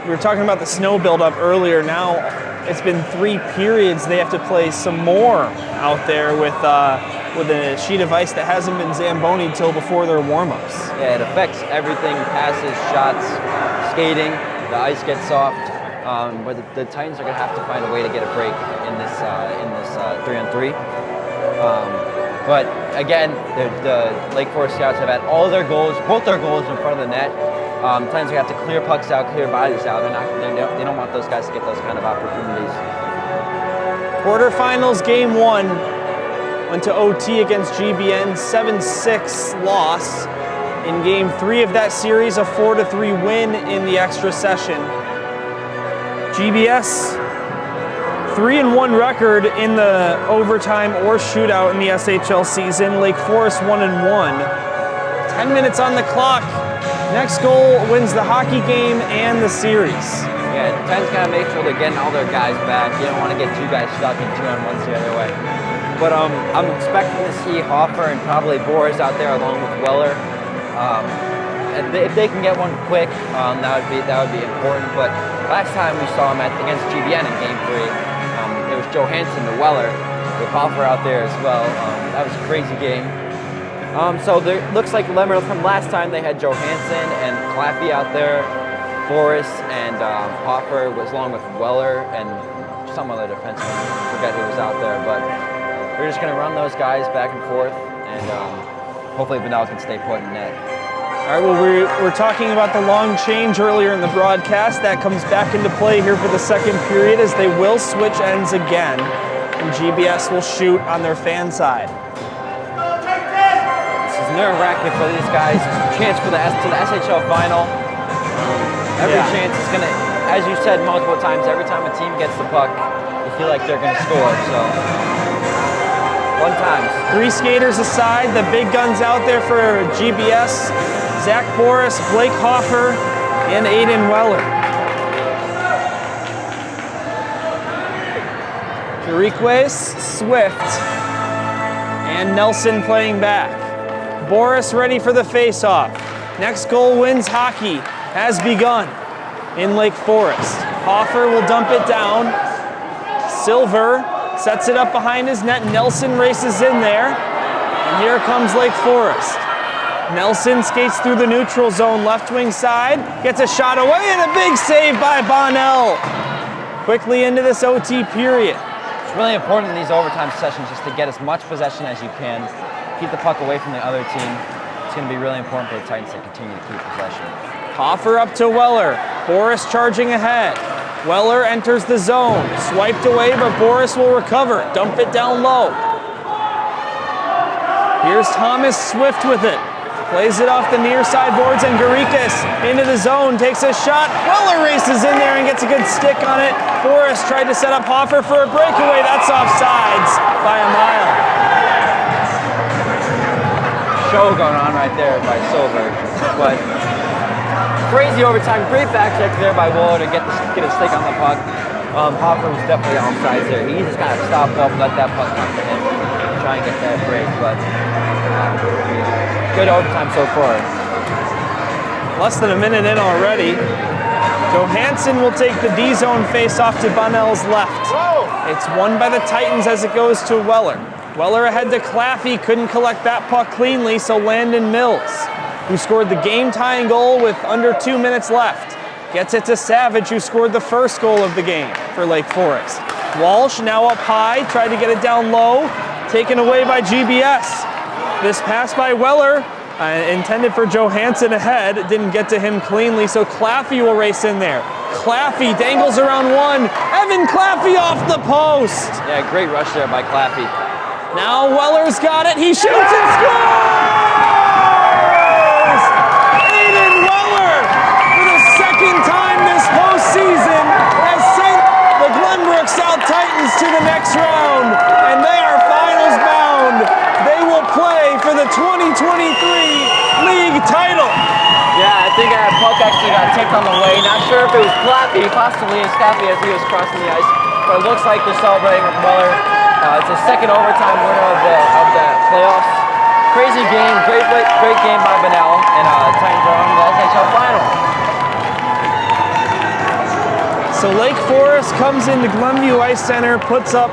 Speaker 1: we were talking about the snow buildup earlier. Now it's been 3 periods. They have to play some more out there with a sheet of ice that hasn't been Zamboni'd till before their warm-ups.
Speaker 2: Yeah, it affects everything: passes, shots, skating. The ice gets soft, but the Titans are going to have to find a way to get a break in this 3-on-3. But again, the Lake Forest Scouts have had all their goals, both their goals in front of the net. Titans are going to have to clear pucks out, clear bodies out. They don't want those guys to get those kind of opportunities.
Speaker 1: Quarterfinals, game 1 went to OT against GBN, 7-6 loss. In game 3 of that series, a 4-3 win in the extra session. GBS, 3-1 record in the overtime or shootout in the SHL season. Lake Forest 1-1. 10 minutes on the clock. Next goal wins the hockey game and the series.
Speaker 2: Yeah, the Titans gotta make sure they're getting all their guys back. You don't want to get 2 guys stuck in 2-on-1s the other way. But I'm expecting to see Hoffer and probably Boris out there along with Weller. If they can get one quick, that would be important. But last time we saw them against GBN in Game 3, it was Johansson to Weller with Hoffer out there as well. That was a crazy game. So there looks like Lemmer from last time they had Johansson and Clappy out there, Boris and Hoffer was along with Weller and some other defenseman. I forget who was out there, but we're just going to run those guys back and forth, and hopefully Vanel can stay put in net.
Speaker 1: All right, well, we're talking about the long change earlier in the broadcast. That comes back into play here for the second period as they will switch ends again, and GBS will shoot on their fan side.
Speaker 2: This is nerve-wracking for these guys. It's a chance for the SHL final. Every chance is going to, as you said multiple times, every time a team gets the puck, you feel like they're going to score, so one times.
Speaker 1: 3 skaters aside, the big guns out there for GBS. Zach Boris, Blake Hoffer, and Aiden Weller. Jariquez, Swift, and Nelson playing back. Boris ready for the face-off. Next goal wins hockey has begun in Lake Forest. Hoffer will dump it down. Silver sets it up behind his net. Nelson races in there. And here comes Lake Forest. Nelson skates through the neutral zone, left wing side, gets a shot away, and a big save by Bonnell. Quickly into this OT period.
Speaker 2: It's really important in these overtime sessions just to get as much possession as you can. Keep the puck away from the other team. It's going to be really important for the Titans to continue to keep possession.
Speaker 1: Hoffer up to Weller. Boris charging ahead. Weller enters the zone. Swiped away, but Boris will recover. Dump it down low. Here's Thomas Swift with it. Plays it off the near side boards, and Garrikas into the zone, takes a shot. Weller races in there and gets a good stick on it. Boris tried to set up Hoffer for a breakaway. That's offsides by a mile.
Speaker 2: Show going on right there by Silver, but crazy overtime. Great back check there by Weller to get a stick on the puck. Hoffer was definitely offsides there. He just kind of stopped up, let that puck come to him, try and get that break, but good overtime so far.
Speaker 1: Less than a minute in already. Johansson will take the D-zone face-off to Bonnell's left. It's won by the Titans as it goes to Weller. Weller ahead to Claffey, couldn't collect that puck cleanly, so Landon Mills, who scored the game-tying goal with under 2 minutes left, gets it to Savage, who scored the first goal of the game for Lake Forest. Walsh now up high, tried to get it down low, taken away by GBS. This pass by Weller, intended for Johansson ahead, didn't get to him cleanly, so Claffey will race in there. Claffey dangles around one. Evan Claffey off the post.
Speaker 2: Yeah, great rush there by Claffey.
Speaker 1: Now Weller's got it. He shoots and scores! Aiden Weller, for the second time this postseason, has sent the Glenbrook South Titans to the next round, and they are finals bound. They will play for the 2023 league title.
Speaker 2: Yeah, I think that puck actually got tipped on the way. Not sure if it was Clappy, possibly as Clappy as he was crossing the ice, but it looks like they're celebrating with Weller. It's a second overtime winner of the playoffs. Crazy game, great game by Vanel, and Titans are on the SHL final.
Speaker 1: So Lake Forest comes into Glenview Ice Center, puts up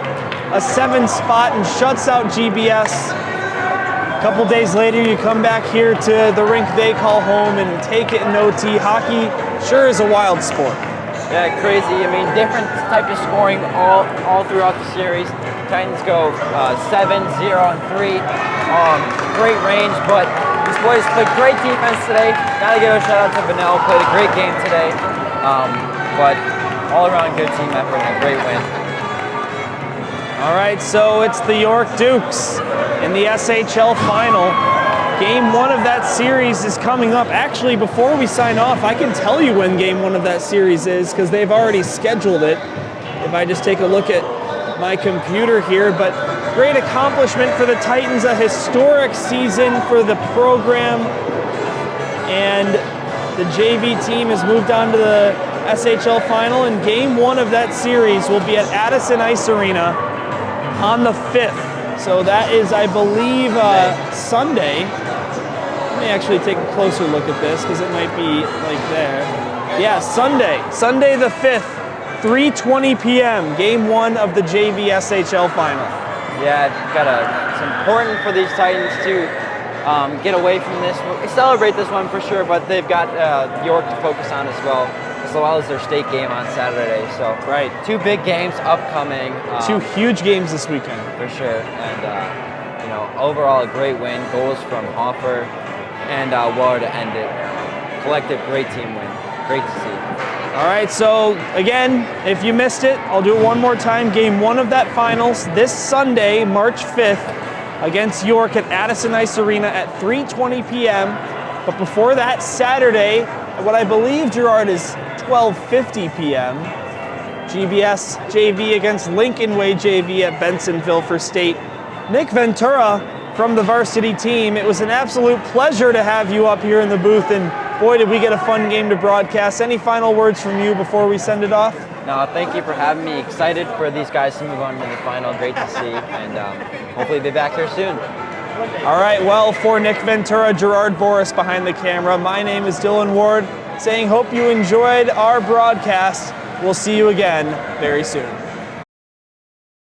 Speaker 1: a 7 spot and shuts out GBS. A couple days later, you come back here to the rink they call home and take it in OT. Hockey sure is a wild sport.
Speaker 2: Yeah, crazy. I mean, different type of scoring all throughout the series. Titans go 7, 0, and 3. Great range, but these boys played great defense today. Gotta give a shout out to Vanel. Played a great game today. But all around good team effort and a great win.
Speaker 1: All right, so it's the York Dukes in the SHL final. Game 1 of that series is coming up. Actually, before we sign off, I can tell you when game 1 of that series is because they've already scheduled it. If I just take a look at my computer here, but great accomplishment for the Titans, a historic season for the program, and the JV team has moved on to the SHL final, and game 1 of that series will be at Addison Ice Arena on the 5th. So that is, I believe, Sunday. Let me actually take a closer look at this because it might be like there. Yeah, Sunday the 5th, 3:20 p.m., game 1 of the JV SHL final.
Speaker 2: Yeah, it's important for these Titans to get away from this. Celebrate this one for sure, but they've got York to focus on as well as their state game on Saturday. So
Speaker 1: Right.
Speaker 2: 2 big games upcoming.
Speaker 1: 2 huge games this weekend.
Speaker 2: For sure, and overall a great win. Goals from Hoffer and Waller to end it. Collective, great team win. Great to see.
Speaker 1: All right, so again, if you missed it, I'll do it one more time. Game 1 of that finals this Sunday, March 5th, against York at Addison Ice Arena at 3:20 p.m. But before that, Saturday, at what I believe, Gerard, is 12:50 p.m., GBS JV against Lincoln Way JV at Bensonville for state. Nick Ventura from the varsity team, it was an absolute pleasure to have you up here in the booth, and boy, did we get a fun game to broadcast. Any final words from you before we send it off?
Speaker 2: No, thank you for having me. Excited for these guys to move on to the final. Great to see, and hopefully be back here soon.
Speaker 1: All right, well, for Nick Ventura, Gerard Boris behind the camera, my name is Dylan Ward, saying hope you enjoyed our broadcast. We'll see you again very soon.